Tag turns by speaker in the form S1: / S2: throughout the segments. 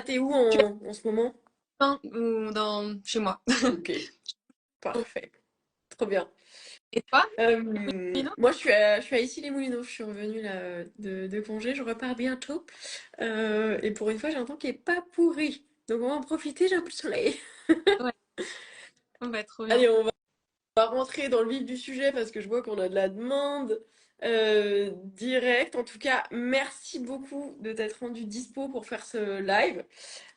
S1: t'es où
S2: Tu
S1: en ce moment?
S2: vas bien ou chez moi?
S1: Ok, parfait. Trop bien.
S2: Et toi?
S1: Moi, je suis à Issy-les-Moulineaux. Je suis revenue là, de congé. Je repars bientôt. Et pour une fois, j'ai un temps qui est pas pourri. Donc, on va en profiter. J'ai un peu de soleil.
S2: Ouais, on va trop bien.
S1: Allez, on va rentrer dans le vif du sujet parce que je vois qu'on a de la demande directe. En tout cas, merci beaucoup de t'être rendu dispo pour faire ce live.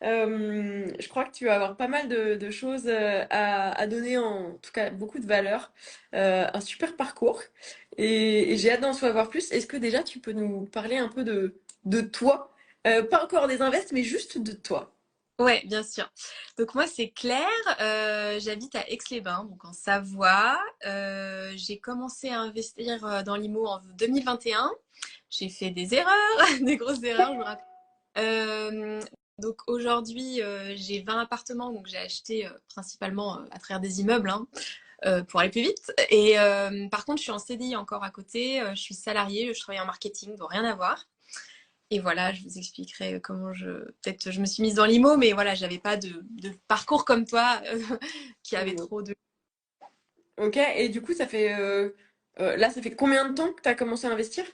S1: Je crois que tu vas avoir pas mal de choses à donner, en tout cas beaucoup de valeur, un super parcours et j'ai hâte d'en savoir plus. Est-ce que déjà tu peux nous parler un peu de toi? Pas encore des invests, mais juste de toi.
S2: Ouais, bien sûr. Donc moi, c'est Claire. J'habite à Aix-les-Bains, donc en Savoie. J'ai commencé à investir dans l'IMO en 2021. J'ai fait des erreurs, des grosses erreurs, je me rappelle. Euh, donc aujourd'hui, j'ai 20 appartements, donc j'ai acheté principalement à travers des immeubles, hein, pour aller plus vite. Et par contre, je suis en CDI encore à côté. Je suis salariée, je travaille en marketing, donc rien à voir. Et voilà, je vous expliquerai comment peut-être je me suis mise dans l'IMO, mais voilà, j'avais pas de parcours comme toi qui avait
S1: Mm.
S2: trop de.
S1: Ok, et du coup, là, ça fait combien de temps que tu as commencé à investir?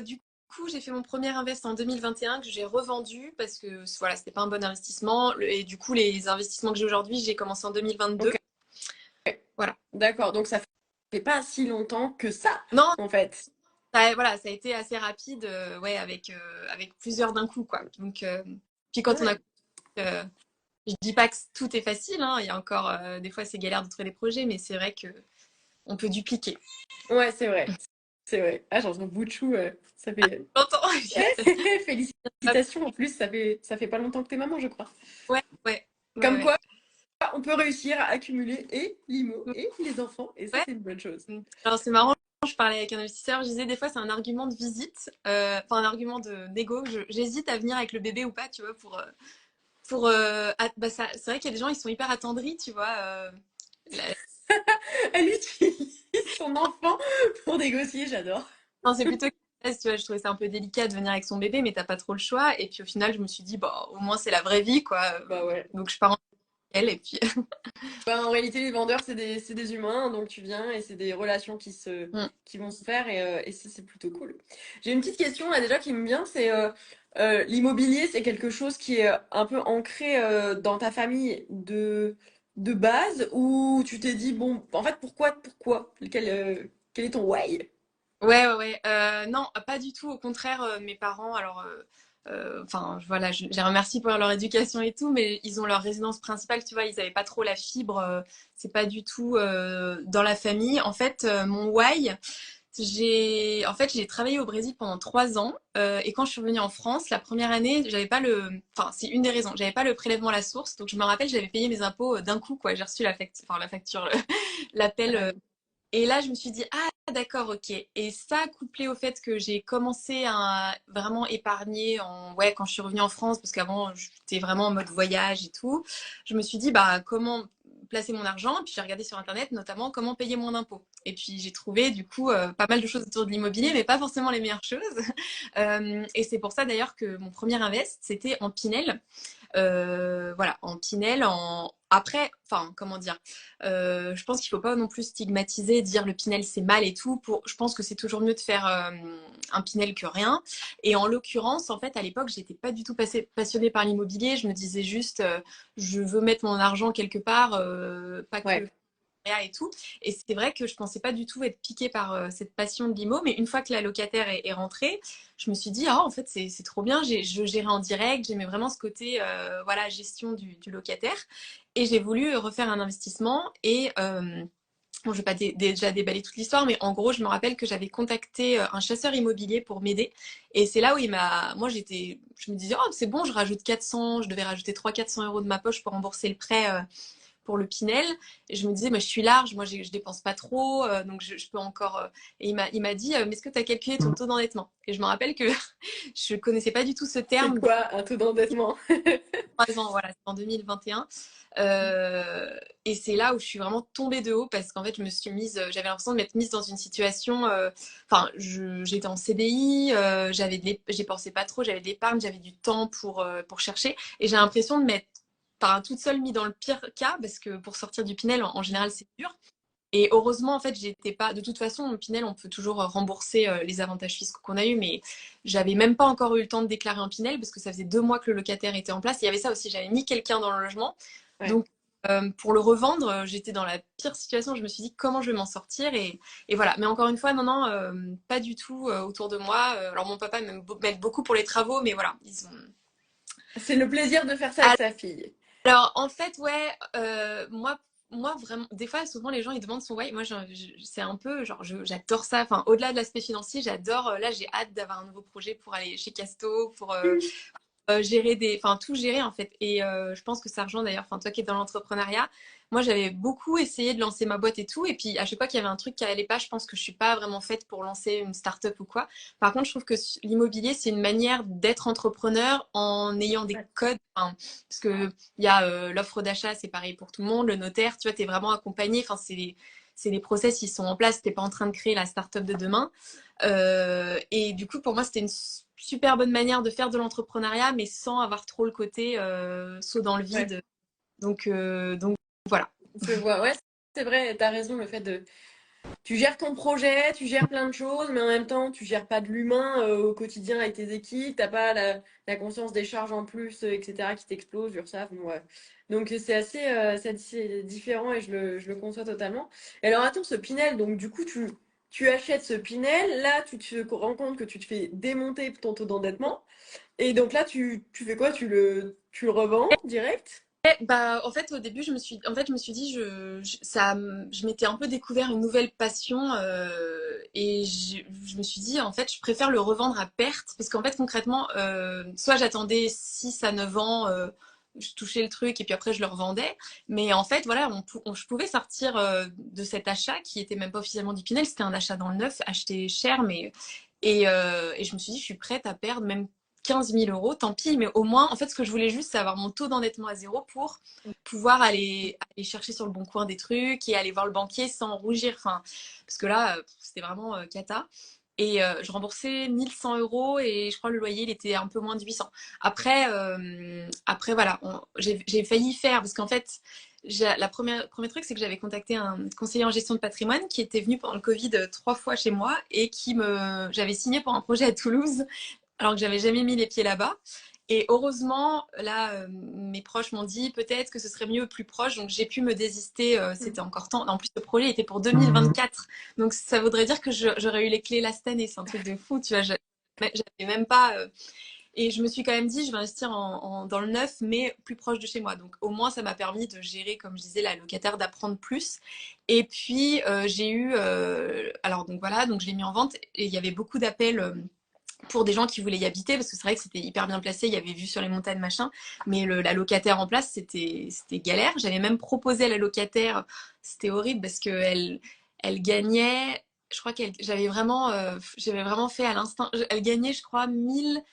S2: Du coup, j'ai fait mon premier invest en 2021 que j'ai revendu parce que voilà, c'était pas un bon investissement. Et du coup, les investissements que j'ai aujourd'hui, j'ai commencé en 2022.
S1: Ok,
S2: Voilà.
S1: d'accord, donc ça fait pas si longtemps que ça,
S2: Non,
S1: en fait.
S2: voilà, ça a été assez rapide, ouais, avec plusieurs d'un coup, quoi. Donc, puis quand on a,
S1: Ouais.
S2: je dis pas que tout est facile, hein, il y a encore des fois c'est galère de trouver des projets, mais c'est vrai que on peut dupliquer.
S1: Ouais, c'est vrai. C'est vrai. Ah, j'entends Bouchou, ça fait...
S2: Longtemps.
S1: Félicitations, en plus, ça fait pas longtemps que t'es maman, je crois.
S2: Ouais, ouais, ouais,
S1: Comme
S2: ouais.
S1: quoi, on peut réussir à accumuler et l'IMO et les enfants, et ça,
S2: Ouais.
S1: c'est une bonne chose.
S2: Alors c'est marrant, je parlais avec un investisseur, je disais des fois c'est un argument de visite, enfin un argument de d'égo. J'hésite à venir avec le bébé ou pas, tu vois, bah c'est vrai qu'il y a des gens ils sont hyper attendris, tu vois. La-
S1: Elle utilise son enfant pour négocier, j'adore.
S2: non, c'est plutôt tu vois, je trouvais ça un peu délicat de venir avec son bébé, mais t'as pas trop le choix. Et puis au final, je me suis dit, bah au moins c'est la vraie vie, quoi.
S1: Bah ouais.
S2: Donc je pars en elle et puis.
S1: Bah, en réalité, les vendeurs, c'est des humains, donc tu viens et c'est des relations
S2: Mm.
S1: qui vont se faire et ça, c'est plutôt cool. J'ai une petite question là déjà qui me vient, c'est l'immobilier, c'est quelque chose qui est un peu ancré dans ta famille de base ou tu t'es dit, bon, en fait, pourquoi? Quel est ton why?
S2: Ouais, ouais, ouais. Non, pas du tout. Au contraire, mes parents, alors, enfin, voilà, je les remercie pour leur éducation et tout, mais ils ont leur résidence principale, tu vois, ils avaient pas trop la fibre. C'est pas du tout dans la famille. En fait, mon why, j'ai travaillé au Brésil pendant 3 ans, et quand je suis revenue en France, la première année, j'avais pas enfin, c'est une des raisons, j'avais pas le prélèvement à la source, donc je me rappelle, j'avais payé mes impôts d'un coup, quoi. J'ai reçu la facture, l'appel.
S1: Ah,
S2: Et là, je me suis dit, ah, d'accord, ok. Et ça, couplé au fait que j'ai commencé à vraiment épargner ouais, quand je suis revenue en France, parce qu'avant, j'étais vraiment en mode voyage et tout, je me suis dit, bah, comment placer mon argent? Puis j'ai regardé sur Internet, notamment, comment payer moins d'impôts. Et puis j'ai trouvé, du coup, pas mal de choses autour de l'immobilier, mais pas forcément les meilleures choses. Et c'est pour ça, d'ailleurs, que mon premier invest, c'était en Pinel. Voilà, en Pinel, après, enfin, comment dire, je pense qu'il faut pas non plus stigmatiser, dire le Pinel c'est mal et tout. Je pense que c'est toujours mieux de faire un Pinel que rien. Et en l'occurrence, en fait, à l'époque, j'étais pas du tout passionnée par l'immobilier. Je me disais juste, je veux mettre mon argent quelque part, pas que
S1: ouais.
S2: et tout. Et c'est vrai que je pensais pas du tout être piquée par cette passion de l'IMO, mais une fois que la locataire est rentrée, je me suis dit, ah, en fait, c'est trop bien. Je gérais en direct, j'aimais vraiment ce côté, voilà, gestion du locataire. Et j'ai voulu refaire un investissement et bon, je vais pas déjà déballer toute l'histoire, mais en gros, je me rappelle que j'avais contacté un chasseur immobilier pour m'aider. Et c'est là où moi, je me disais, oh, c'est bon, je rajoute 400, je devais rajouter 300-400 € de ma poche pour rembourser le prêt pour le Pinel. Et je me disais, moi, je suis large, moi, je dépense pas trop, donc je peux encore. Et il m'a dit, mais est-ce que tu as calculé ton taux d'endettement? Et je me rappelle que je connaissais pas du tout ce
S1: C'est
S2: terme.
S1: quoi un taux d'endettement?
S2: 3 ans, voilà, c'est en 2021. Et c'est là où je suis vraiment tombée de haut parce qu'en fait, je me suis mise, j'avais l'impression de m'être mise dans une situation, enfin, j'étais en CDI, j'y pensais pas trop, j'avais de l'épargne, j'avais du temps pour chercher. Et j'ai l'impression de m'être, enfin, toute seule mise dans le pire cas parce que pour sortir du Pinel, en général, c'est dur. Et heureusement, en fait, j'étais pas. De toute façon, au Pinel, on peut toujours rembourser les avantages fiscaux qu'on a eu, mais j'avais même pas encore eu le temps de déclarer un Pinel parce que ça faisait 2 mois que le locataire était en place. Et il y avait ça aussi, j'avais mis quelqu'un dans le logement.
S1: Ouais.
S2: Donc, pour le revendre, j'étais dans la pire situation. Je me suis dit comment je vais m'en sortir. Et voilà. Mais encore une fois, non, non, pas du tout autour de moi. Alors, mon papa m'aide beaucoup pour les travaux, mais voilà. Ils ont.
S1: C'est le plaisir de faire ça avec sa fille.
S2: Alors, en fait, ouais, moi, vraiment, des fois, souvent, les gens, ils demandent son why. Moi, c'est un peu, genre, j'adore ça. Enfin, au-delà de l'aspect financier, j'adore. Là, j'ai hâte d'avoir un nouveau projet pour aller chez Casto, pour gérer enfin tout gérer en fait. Et je pense que ça rejoint d'ailleurs, enfin toi qui es dans l'entrepreneuriat, moi j'avais beaucoup essayé de lancer ma boîte et tout, et puis à chaque fois qu'il y avait un truc qui allait pas, je pense que je suis pas vraiment faite pour lancer une start-up ou quoi. Par contre, je trouve que l'immobilier c'est une manière d'être entrepreneur en ayant des
S1: Ouais.
S2: codes, enfin, parce que il y a l'offre d'achat, c'est pareil pour tout le monde, le notaire, tu vois, t'es vraiment accompagné, enfin c'est les process, ils sont en place, t'es pas en train de créer la start-up de demain. Et du coup, pour moi, c'était une super bonne manière de faire de l'entrepreneuriat, mais sans avoir trop le côté saut dans le
S1: Ouais.
S2: vide. Donc voilà.
S1: Je vois. Ouais, c'est vrai, t'as raison, le fait de tu gères ton projet, tu gères plein de choses, mais en même temps, tu gères pas de l'humain au quotidien avec tes équipes, t'as pas la conscience des charges en plus, etc., qui t'explosent, l'URSSAF, bon, ouais. Donc c'est assez différent et je le conçois totalement. Et alors attends, ce Pinel, donc du coup, tu achètes ce Pinel, là, tu te rends compte que tu te fais démonter ton taux d'endettement, et donc là, tu fais quoi? Tu le revends direct?
S2: Bah, en fait, au début, je me suis dit, je m'étais un peu découvert une nouvelle passion et je me suis dit, en fait, je préfère le revendre à perte parce qu'en fait, concrètement, soit j'attendais 6 à 9 ans, je touchais le truc et puis après, je le revendais. Mais en fait, voilà, je pouvais sortir de cet achat qui était même pas officiellement du Pinel, c'était un achat dans le neuf, acheté cher, mais. Et je me suis dit, je suis prête à perdre même 15 000 euros, tant pis, mais au moins, en fait, ce que je voulais juste, c'est avoir mon taux d'endettement à zéro pour pouvoir aller chercher sur le bon coin des trucs et aller voir le banquier sans rougir. Enfin, parce que là, c'était vraiment cata. Et je remboursais 1 100 euros et je crois le loyer, il était un peu moins de 800. Après voilà, j'ai failli faire parce qu'en fait, premier truc, c'est que j'avais contacté un conseiller en gestion de patrimoine qui était venu pendant le Covid 3 fois chez moi et j'avais signé pour un projet à Toulouse alors que j'avais jamais mis les pieds là-bas. Et heureusement, là, mes proches m'ont dit peut-être que ce serait mieux plus proche, donc j'ai pu me désister, c'était encore temps. En plus, le projet était pour 2024, donc ça voudrait dire que j'aurais eu les clés là cette année, c'est un truc de fou, tu vois, j'avais même pas. Et je me suis quand même dit, je vais investir dans le neuf, mais plus proche de chez moi. Donc au moins, ça m'a permis de gérer, comme je disais, la locataire, d'apprendre plus. Et puis, j'ai eu. Alors, donc voilà, donc je l'ai mis en vente et il y avait beaucoup d'appels pour des gens qui voulaient y habiter parce que c'est vrai que c'était hyper bien placé, il y avait vue sur les montagnes machin, mais la locataire en place c'était galère. J'avais même proposé à la locataire, c'était horrible parce que elle gagnait, je crois j'avais vraiment fait à l'instinct, elle gagnait je crois 1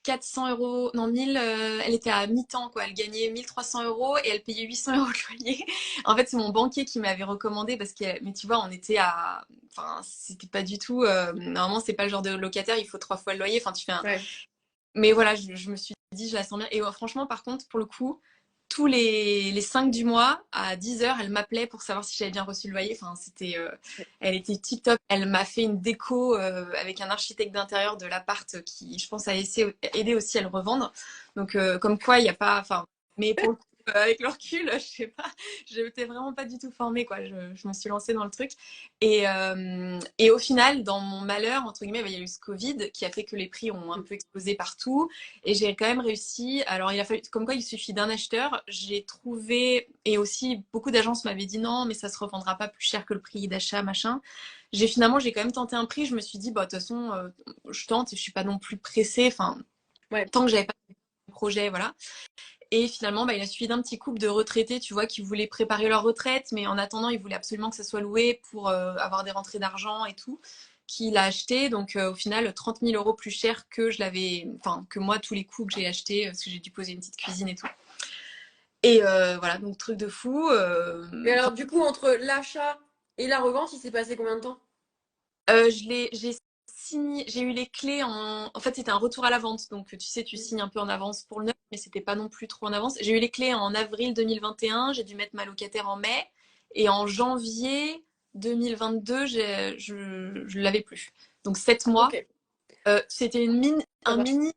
S2: 400 euros, non 1000, elle était à mi-temps quoi, elle gagnait 1 300 euros et elle payait 800 euros de loyer. En fait, c'est mon banquier qui m'avait recommandé parce que, mais tu vois, on était à, enfin, c'était pas du tout, normalement, c'est pas le genre de locataire, il faut 3 fois le loyer, enfin, tu fais un,
S1: Ouais.
S2: mais voilà, je me suis dit, je la sens bien. Et franchement, par contre, pour le coup, tous les 5 du mois, à 10 heures, elle m'appelait pour savoir si j'avais bien reçu le loyer. Enfin, elle était tip top. Elle m'a fait une déco avec un architecte d'intérieur de l'appart qui, je pense, a aidé aussi à le revendre. Donc, comme quoi, il n'y a pas, enfin, mais pour le coup, avec le recul, je sais pas, je n'étais vraiment pas du tout formée, quoi. Je me suis lancée dans le truc. Et au final, dans mon malheur, entre guillemets, bah, il y a eu ce Covid qui a fait que les prix ont un peu explosé partout. Et j'ai quand même réussi. Alors, il a fallu, comme quoi il suffit d'un acheteur. J'ai trouvé, et aussi beaucoup d'agences m'avaient dit non, mais ça se revendra pas plus cher que le prix d'achat, machin. J'ai quand même tenté un prix. Je me suis dit, bah, de toute façon, je tente et je suis pas non plus pressée. Enfin,
S1: Ouais.
S2: tant que j'avais pas de projet, voilà. Et finalement, bah, il a suffi d'un petit couple de retraités, tu vois, qui voulaient préparer leur retraite, mais en attendant, ils voulaient absolument que ça soit loué pour avoir des rentrées d'argent et tout. qui l'a acheté. Donc, au final, 30 000 euros plus cher que je l'avais, enfin, que moi, tous les coûts que j'ai achetés, parce que j'ai dû poser une petite cuisine et tout. Et voilà, donc truc de fou.
S1: Mais alors, du coup, entre l'achat et la revente, il s'est passé combien de temps?
S2: J'ai signé, j'ai eu les clés en fait, c'était un retour à la vente. Donc, tu sais, tu signes un peu en avance pour le neuf, mais c'était pas non plus trop en avance. J'ai eu les clés en avril 2021. J'ai dû mettre ma locataire en mai. Et en janvier 2022, je l'avais plus. Donc, 7 mois.
S1: Ok,
S2: C'était
S1: ça
S2: un
S1: va.
S2: mini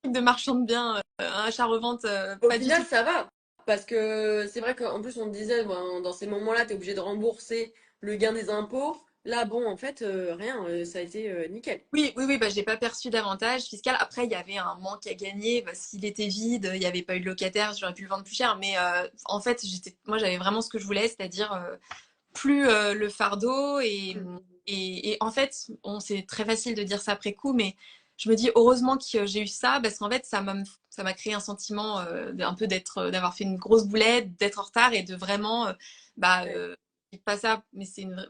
S2: de marchand de biens, un achat-revente,
S1: Au
S2: pas du tout.
S1: final, ça va. Parce que c'est vrai qu'en plus, on te disait, ben, dans ces moments-là, tu es obligé de rembourser le gain des impôts. Là, bon, en fait, rien, ça a été nickel.
S2: Oui, oui, oui, bah, j'ai pas perçu d'avantage fiscal. Après, il y avait un manque à gagner. Bah, s'il était vide, il n'y avait pas eu de locataire, j'aurais pu le vendre plus cher. Mais en fait, moi, j'avais vraiment ce que je voulais, c'est-à-dire plus le fardeau.
S1: Mm.
S2: Et en fait, c'est très facile de dire ça après coup, mais je me dis heureusement que j'ai eu ça, parce qu'en fait, ça m'a créé un sentiment un peu d'avoir fait une grosse boulette, d'être en retard et de vraiment, bah,
S1: Ouais.
S2: pas ça, mais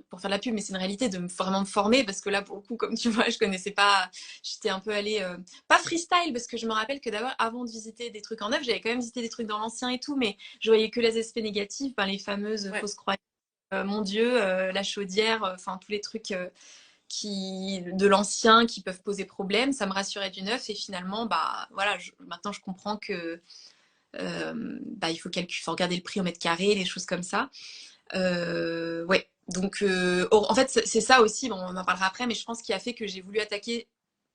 S2: pour faire de la pub, mais c'est une réalité de vraiment me former, parce que là, pour le coup, comme tu vois, je connaissais pas, j'étais un peu allée, pas freestyle, parce que je me rappelle que d'abord, avant de visiter des trucs en neuf, j'avais quand même visité des trucs dans l'ancien et tout, mais je voyais que les aspects négatifs, ben, les fameuses
S1: Ouais.
S2: fausses croyances, mon Dieu, la chaudière, enfin tous les trucs de l'ancien qui peuvent poser problème. Ça me rassurait du neuf, et finalement, bah voilà, maintenant je comprends que bah, faut regarder le prix au mètre carré, les choses comme ça. Ouais. Donc, en fait, c'est ça aussi, bon, on en parlera après, mais je pense qu'il a fait que j'ai voulu attaquer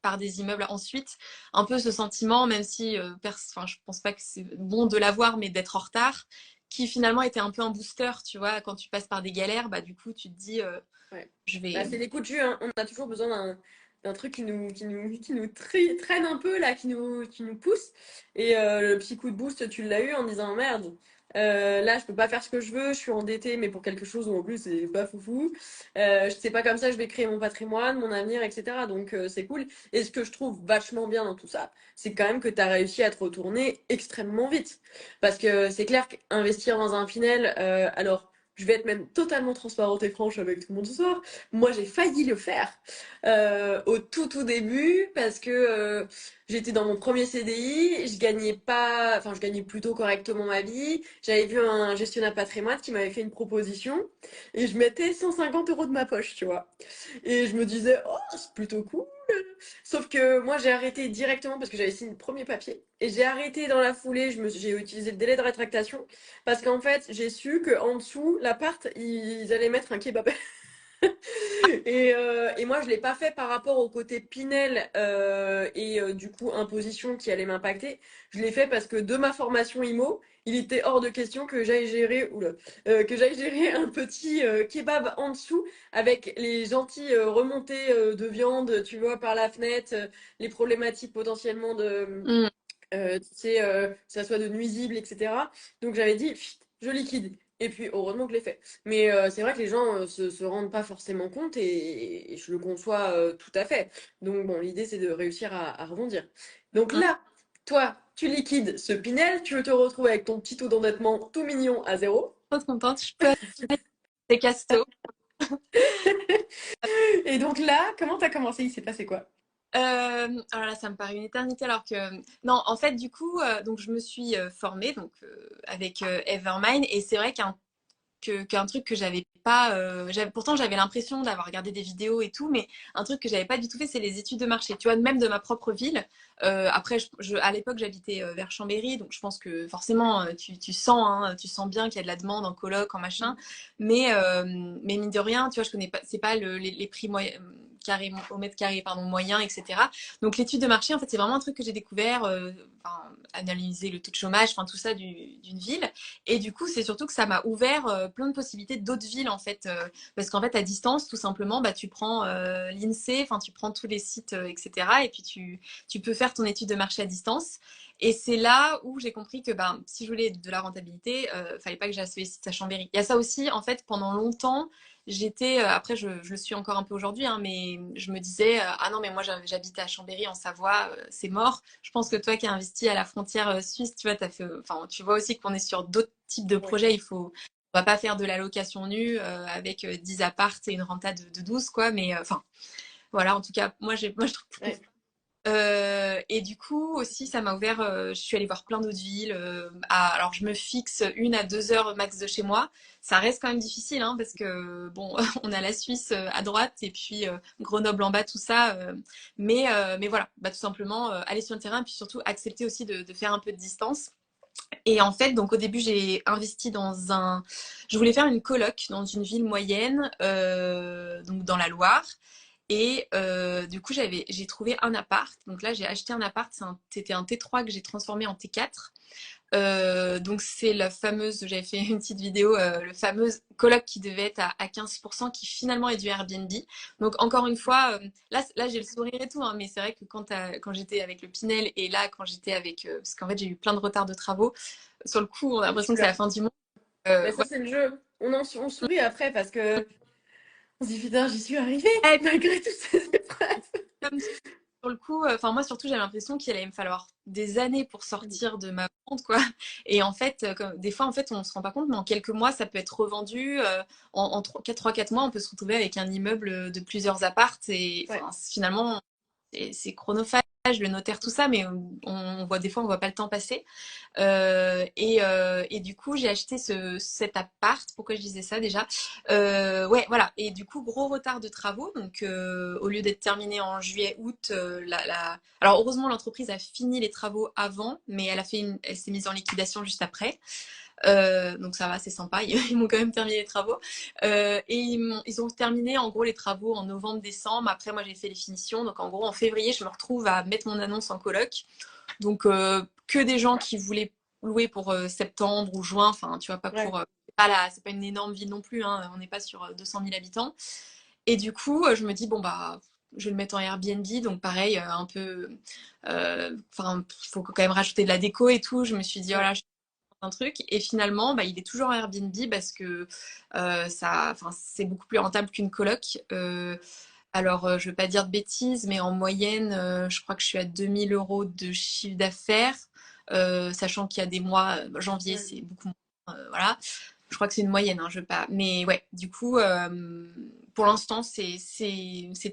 S2: par des immeubles ensuite. Un peu ce sentiment, même si enfin, je pense pas que c'est bon de l'avoir, mais d'être en retard, qui finalement était un peu un booster, tu vois, quand tu passes par des galères, bah du coup, tu te dis,
S1: Ouais.
S2: je
S1: Bah,
S2: vais.
S1: c'est des coups de jus, hein. On a toujours besoin d'un truc qui nous traîne un peu, là, qui nous pousse. Et le petit coup de boost, tu l'as eu en disant merde. Là, je peux pas faire ce que je veux, je suis endettée, mais pour quelque chose où en plus c'est pas foufou. Je sais pas comme ça, je vais créer mon patrimoine, mon avenir, etc. Donc c'est cool. Et ce que je trouve vachement bien dans tout ça, c'est quand même que tu as réussi à te retourner extrêmement vite. Parce que c'est clair qu'investir dans un Pinel, alors je vais être même totalement transparente et franche avec tout le monde ce soir. Moi, j'ai failli le faire au tout début parce que j'étais dans mon premier CDI, je gagnais pas, enfin, je gagnais plutôt correctement ma vie. J'avais vu un gestionnaire patrimoine qui m'avait fait une proposition et je mettais 150 euros de ma poche, tu vois. Et je me disais, oh, c'est plutôt cool. Sauf que moi, j'ai arrêté directement parce que j'avais signé le premier papier. Et j'ai arrêté dans la foulée, j'ai utilisé le délai de rétractation parce qu'en fait, j'ai su qu'en dessous, l'appart, ils allaient mettre un kebab. Et moi, je l'ai pas fait par rapport au côté Pinel et du coup imposition qui allait m'impacter. Je l'ai fait parce que de ma formation IMO, il était hors de question que j'aille gérer, que j'aille gérer un petit kebab en dessous avec les gentilles remontées de viande, tu vois, par la fenêtre, les problématiques potentiellement de
S2: Hmm.
S1: tu sais, que ça soit de nuisibles, etc. Donc j'avais dit, Pfft, je liquide. Et puis heureusement que je l'ai fait. Mais c'est vrai que les gens se rendent pas forcément compte et je le conçois tout à fait. Donc bon, l'idée c'est de réussir à rebondir. Donc
S2: Hmm.
S1: là, toi, tu liquides ce Pinel, tu veux te retrouver avec ton petit taux d'endettement tout mignon à zéro.
S2: Trop contente, je peux aller des castos.
S1: Et donc là, comment t'as commencé? Il s'est passé quoi?
S2: Alors là, ça me paraît une éternité, alors que non, en fait, du coup, donc je me suis formée donc avec Evermind, et c'est vrai qu'un truc que j'avais pas, pourtant j'avais l'impression d'avoir regardé des vidéos et tout, mais un truc que j'avais pas du tout fait, c'est les études de marché, tu vois, même de ma propre ville. Après, à l'époque, j'habitais vers Chambéry, donc je pense que forcément, tu sens bien qu'il y a de la demande en coloc, en machin, mais mine de rien, tu vois, je connais pas, c'est pas les prix carré, au mètre carré, pardon, moyen, etc. Donc l'étude de marché, en fait, c'est vraiment un truc que j'ai découvert, enfin, analyser le taux de chômage, enfin tout ça d'une ville. Et du coup, c'est surtout que ça m'a ouvert plein de possibilités d'autres villes, en fait. Parce qu'en fait, à distance, tout simplement, bah, tu prends l'INSEE, enfin, tu prends tous les sites, etc. Et puis, tu peux faire ton étude de marché à distance. Et c'est là où j'ai compris que bah, si je voulais de la rentabilité, fallait pas que j'aille sur les sites à Chambéry. Il y a ça aussi, en fait, pendant longtemps, après, je le suis encore un peu aujourd'hui, hein, mais je me disais, ah non, mais moi, j'habite à Chambéry, en Savoie, c'est mort. Je pense que toi qui as investi à la frontière suisse, tu vois, enfin, tu vois aussi qu'on est sur d'autres types de
S1: Oui.
S2: projets. On va pas faire de la location nue avec 10 apparts et une renta de 12, quoi. Mais enfin, Voilà, en tout cas, moi, je trouve.
S1: Ouais.
S2: Et du coup aussi ça m'a ouvert, je suis allée voir plein d'autres villes. Alors je me fixe 1 à 2 heures max de chez moi. Ça reste quand même difficile hein, parce que bon on a la Suisse à droite et puis Grenoble en bas tout ça. Mais voilà, bah, tout simplement aller sur le terrain et puis surtout accepter aussi de faire un peu de distance. Et en fait donc au début j'ai investi je voulais faire une coloc dans une ville moyenne, donc dans la Loire. Et du coup, j'ai trouvé un appart. Donc là, j'ai acheté un appart. C'était un T3 que j'ai transformé en T4. Donc c'est la fameuse, j'avais fait une petite vidéo, le fameux coloc qui devait être à 15%, qui finalement est du Airbnb. Donc encore une fois, là j'ai le sourire et tout, hein, mais c'est vrai que quand j'étais avec le Pinel et là quand j'étais avec, parce qu'en fait j'ai eu plein de retards de travaux, sur le coup on a
S1: Tu
S2: l'impression que c'est
S1: pleures.
S2: la fin du monde.
S1: Mais ça,
S2: Ouais.
S1: c'est le jeu. On sourit après parce que on se dit, putain, j'y suis arrivée,
S2: Et puis,
S1: malgré toutes ces épreuves.
S2: comme sur le coup, enfin moi surtout j'avais l'impression qu'il allait me falloir des années pour sortir de ma vente quoi. Et en fait, des fois en fait on se rend pas compte, mais en quelques mois ça peut être revendu. En 3-4 mois on peut se retrouver avec un immeuble de plusieurs appartes et
S1: Ouais,
S2: enfin finalement c'est chronophage, le notaire, tout ça, mais on voit des fois, on voit pas le temps passer. Et du coup, j'ai acheté cet appart. Pourquoi je disais ça déjà? Ouais, voilà. Et du coup, gros retard de travaux. Donc, au lieu d'être terminé en juillet-août, alors heureusement, l'entreprise a fini les travaux avant, mais elle s'est mise en liquidation juste après. Donc ça va, c'est sympa. Ils m'ont quand même terminé les travaux. Et ils ont terminé en gros les travaux en novembre-décembre. Après, moi, j'ai fait les finitions. Donc en gros, en février, je me retrouve à mettre mon annonce en coloc. Donc que des gens qui voulaient louer pour septembre ou juin. Enfin, tu vois, pas
S1: ouais.
S2: pour... c'est pas une énorme ville non plus. Hein, on n'est pas sur 200 000 habitants. Et du coup, je me dis, bon, bah, je vais le mettre en Airbnb. Donc pareil, un peu... Enfin, il faut quand même rajouter de la déco et tout. Je me suis dit, oh
S1: Ouais.
S2: là, un truc et finalement bah, il est toujours en Airbnb parce que c'est beaucoup plus rentable qu'une coloc. Alors je veux pas dire de bêtises mais en moyenne je crois que je suis à 2 000 € de chiffre d'affaires, sachant qu'il y a des mois, janvier
S1: Ouais.
S2: c'est beaucoup moins, voilà, je crois que c'est une moyenne, hein, je veux pas, mais ouais du coup pour l'instant c'est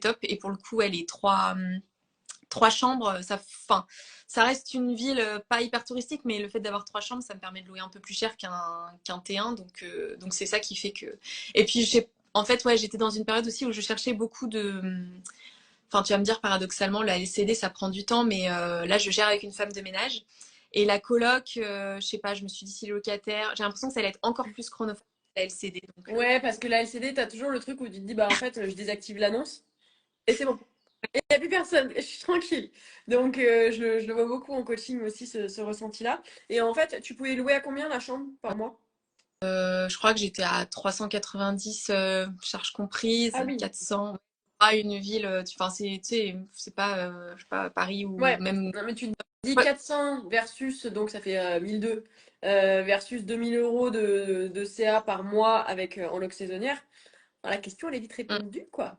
S2: top. Et pour le coup elle est 3 chambres, ça reste une ville pas hyper touristique, mais le fait d'avoir 3 chambres, ça me permet de louer un peu plus cher qu'un T1, donc c'est ça qui fait que. Et puis en fait, ouais, j'étais dans une période aussi où je cherchais beaucoup de. Enfin, tu vas me dire paradoxalement, la LCD, ça prend du temps, mais là, je gère avec une femme de ménage. Et la coloc, je sais pas, je me suis dit si les locataires, j'ai l'impression que ça allait être encore plus chronophage que la LCD. Donc,
S1: Ouais, parce que la LCD, t'as toujours le truc où tu te dis, bah en fait, je désactive l'annonce et c'est bon. Il n'y a plus personne, je suis tranquille. Donc, je le vois beaucoup en coaching aussi, ce ressenti-là. Et en fait, tu pouvais louer à combien la chambre par mois?
S2: je crois que j'étais à 390 charges
S1: Ah
S2: comprises,
S1: oui.
S2: 400. Pas une ville, enfin tu sais, c'est pas, je sais pas, Paris ou
S1: Ouais,
S2: même.
S1: non, mais tu te dis
S2: Ouais.
S1: 400 versus, donc ça fait 1002, versus 2000 € de CA par mois avec en loc saisonnière. Alors, la question, elle est vite
S2: Mm.
S1: répondue, quoi.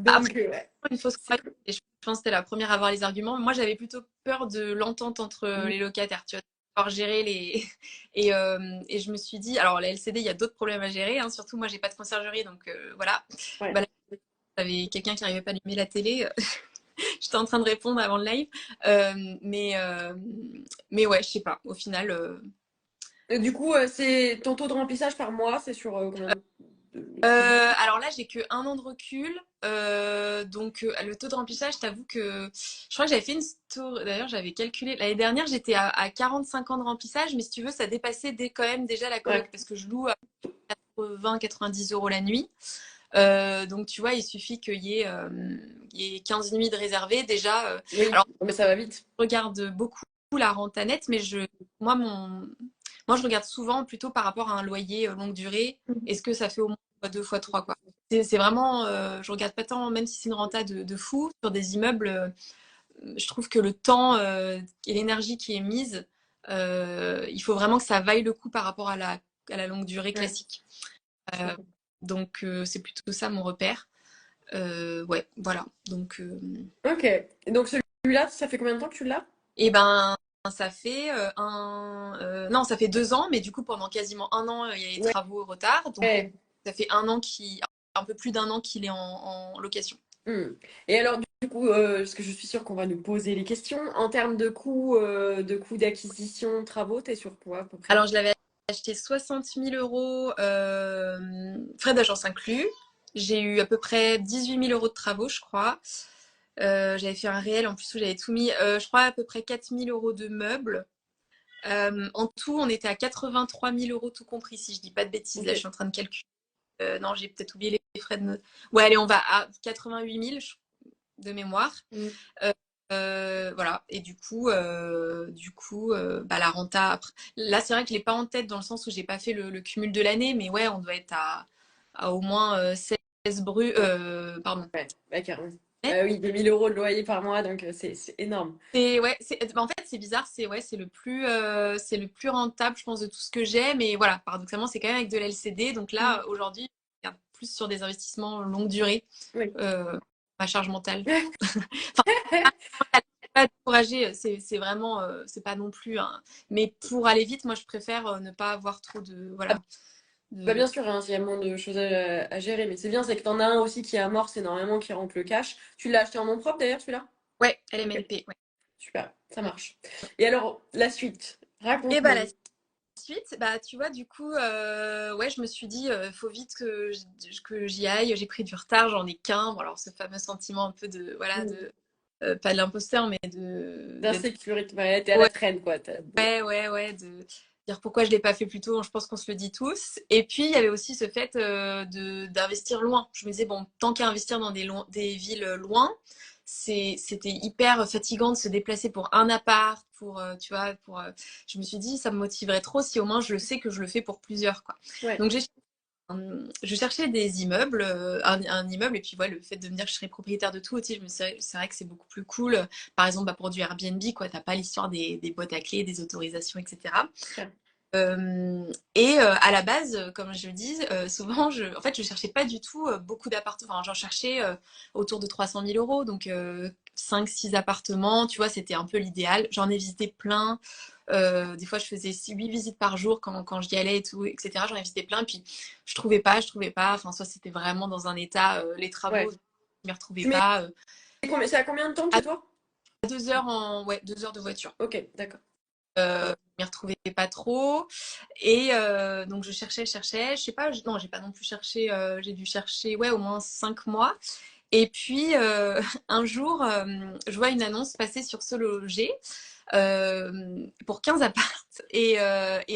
S2: Après,
S1: Donc, ouais,
S2: une fausse
S1: c'est
S2: croyance,
S1: cool.
S2: et je pense que c'était la première à avoir les arguments. Moi, j'avais plutôt peur de l'entente entre
S1: Mm.
S2: les locataires, tu vois, de pouvoir gérer les. Et je me suis dit, alors la LCD, il y a d'autres problèmes à gérer, hein, surtout moi, j'ai pas de conciergerie, donc voilà.
S1: Ouais.
S2: Bah, là, j'avais quelqu'un qui n'arrivait pas à allumer la télé. J'étais en train de répondre avant le live. Euh, mais, euh, mais ouais, je sais pas. Au final,
S1: Et du coup, c'est ton taux de remplissage par mois, c'est sur combien de-
S2: alors là, j'ai que 1 an de recul. Donc, le taux de remplissage, je t'avoue que je crois que j'avais fait une story. D'ailleurs, j'avais calculé. L'année dernière, j'étais à 45 ans de remplissage, mais si tu veux, ça dépassait quand même déjà la coloc
S1: Ouais.
S2: parce que je loue à 80-90 € la nuit. Donc, tu vois, il suffit il y ait 15 nuits de réservées. Déjà,
S1: Oui,
S2: alors,
S1: mais ça va vite.
S2: je regarde beaucoup la renta nette, mais moi, moi, je regarde souvent plutôt par rapport à un loyer longue durée. Est-ce que ça fait au moins fois 2 fois 3 quoi. C'est vraiment, je regarde pas tant, même si c'est une renta de fou, sur des immeubles, je trouve que le temps et l'énergie qui est mise, il faut vraiment que ça vaille le coup par rapport à la longue durée
S1: Ouais,
S2: classique.
S1: je
S2: Euh,
S1: comprends.
S2: donc, c'est plutôt ça mon repère. Ouais, voilà. Donc,
S1: Ok. Et donc celui-là, ça fait combien de temps que tu l'as?
S2: et ben, ça fait non, ça fait 2 ans, mais du coup, pendant quasiment un an, il y a les
S1: Ouais.
S2: travaux au retard. Donc, ça fait un peu plus d'1 an qu'il est en location.
S1: Hmm. Et alors, du coup, parce que je suis sûre qu'on va nous poser les questions, en termes de coûts d'acquisition, travaux, t'es sur quoi à peu près?
S2: Alors, je l'avais acheté 60 000 € frais d'agence inclus. J'ai eu à peu près 18 000 € de travaux, je crois. J'avais fait un réel en plus où j'avais tout mis. Je crois à peu près 4 000 € de meubles. En tout, on était à 83 000 € tout compris, si je dis pas de bêtises.
S1: Ok.
S2: Là, je suis en train de calculer. Non, j'ai peut-être oublié les frais de notes. Ouais, allez, on va à 88 000 de mémoire.
S1: Hmm.
S2: Euh, voilà. Et bah, la renta. Là, c'est vrai que je l'ai pas en tête dans le sens où j'ai pas fait le cumul de l'année, mais ouais, on doit être à au moins 16 bruts. Pardon.
S1: Ouais, bah, carrément. Bah oui, 2 000 € de loyer par mois, donc c'est énorme.
S2: Ouais, bah, en fait, c'est bizarre, c'est le plus rentable, je pense, de tout ce que j'ai. Mais voilà, paradoxalement, c'est quand même avec de l'LCD. Donc
S1: Hmm.
S2: là, aujourd'hui, je regarde plus sur des investissements longue durée,
S1: Oui.
S2: ma charge mentale. Enfin, pas décourager, c'est vraiment, c'est pas non plus. Mais pour aller vite, moi, je préfère ne pas avoir trop de,
S1: Ah,
S2: voilà,
S1: bah bien
S2: de.
S1: sûr, hein, il y a moins de choses à gérer, mais c'est bien, c'est que t'en as un aussi qui amorce énormément, qui rentre le cash. Tu l'as acheté en nom propre d'ailleurs, celui-là?
S2: Ouais,
S1: Ok,
S2: LMNP. Ouais.
S1: super, ça marche. Et alors, la suite,
S2: Et bah la
S1: raconte-nous.
S2: suite, bah tu vois, du coup, ouais, je me suis dit, faut vite que j'y aille. J'ai pris du retard, j'en ai qu'un. Bon, alors ce fameux sentiment un peu de, voilà,
S1: Hmm.
S2: de pas de l'imposteur, mais de d'être.
S1: D'insécurité, ouais, t'es à la
S2: Ouais,
S1: traîne, quoi.
S2: ouais, de dire pourquoi je l'ai pas fait plus tôt. Je pense qu'on se le dit tous. Et puis il y avait aussi ce fait d'investir loin. Je me disais bon, tant qu'à investir dans des villes loin, c'était hyper fatigant de se déplacer pour un appart, pour tu vois, je me suis dit ça me motiverait trop si au moins je le sais que je le fais pour plusieurs quoi.
S1: Ouais,
S2: Donc je cherchais des immeubles, un immeuble, et puis voilà, le fait de me dire que je serais propriétaire de tout aussi, c'est vrai que c'est beaucoup plus cool. Par exemple, bah, pour du Airbnb, quoi, t'as pas l'histoire des boîtes à clés, des autorisations, etc.
S1: tiens.
S2: À la base, comme je le dis, souvent, en fait, je cherchais pas du tout beaucoup d'appartements. Enfin, j'en cherchais autour de 300 000 €, donc 5-6 appartements, tu vois, c'était un peu l'idéal. J'en ai visité plein. Des fois, je faisais 8 visites par jour quand j'y allais et tout, etc. J'en ai visité plein, puis je trouvais pas. Enfin, soit c'était vraiment dans un état, les travaux,
S1: Ouais.
S2: je m'y retrouvais
S1: Tu mets
S2: pas.
S1: c'est à combien de temps de
S2: À
S1: chez toi?
S2: 2 heures ouais, 2 heures de voiture.
S1: Ok, d'accord.
S2: Je m'y retrouvais pas trop. Donc je cherchais. Je sais pas, non, j'ai pas non plus cherché. J'ai dû chercher, ouais, au moins 5 mois. Et puis un jour, je vois une annonce passer sur Se Loger pour 15 appartes. Et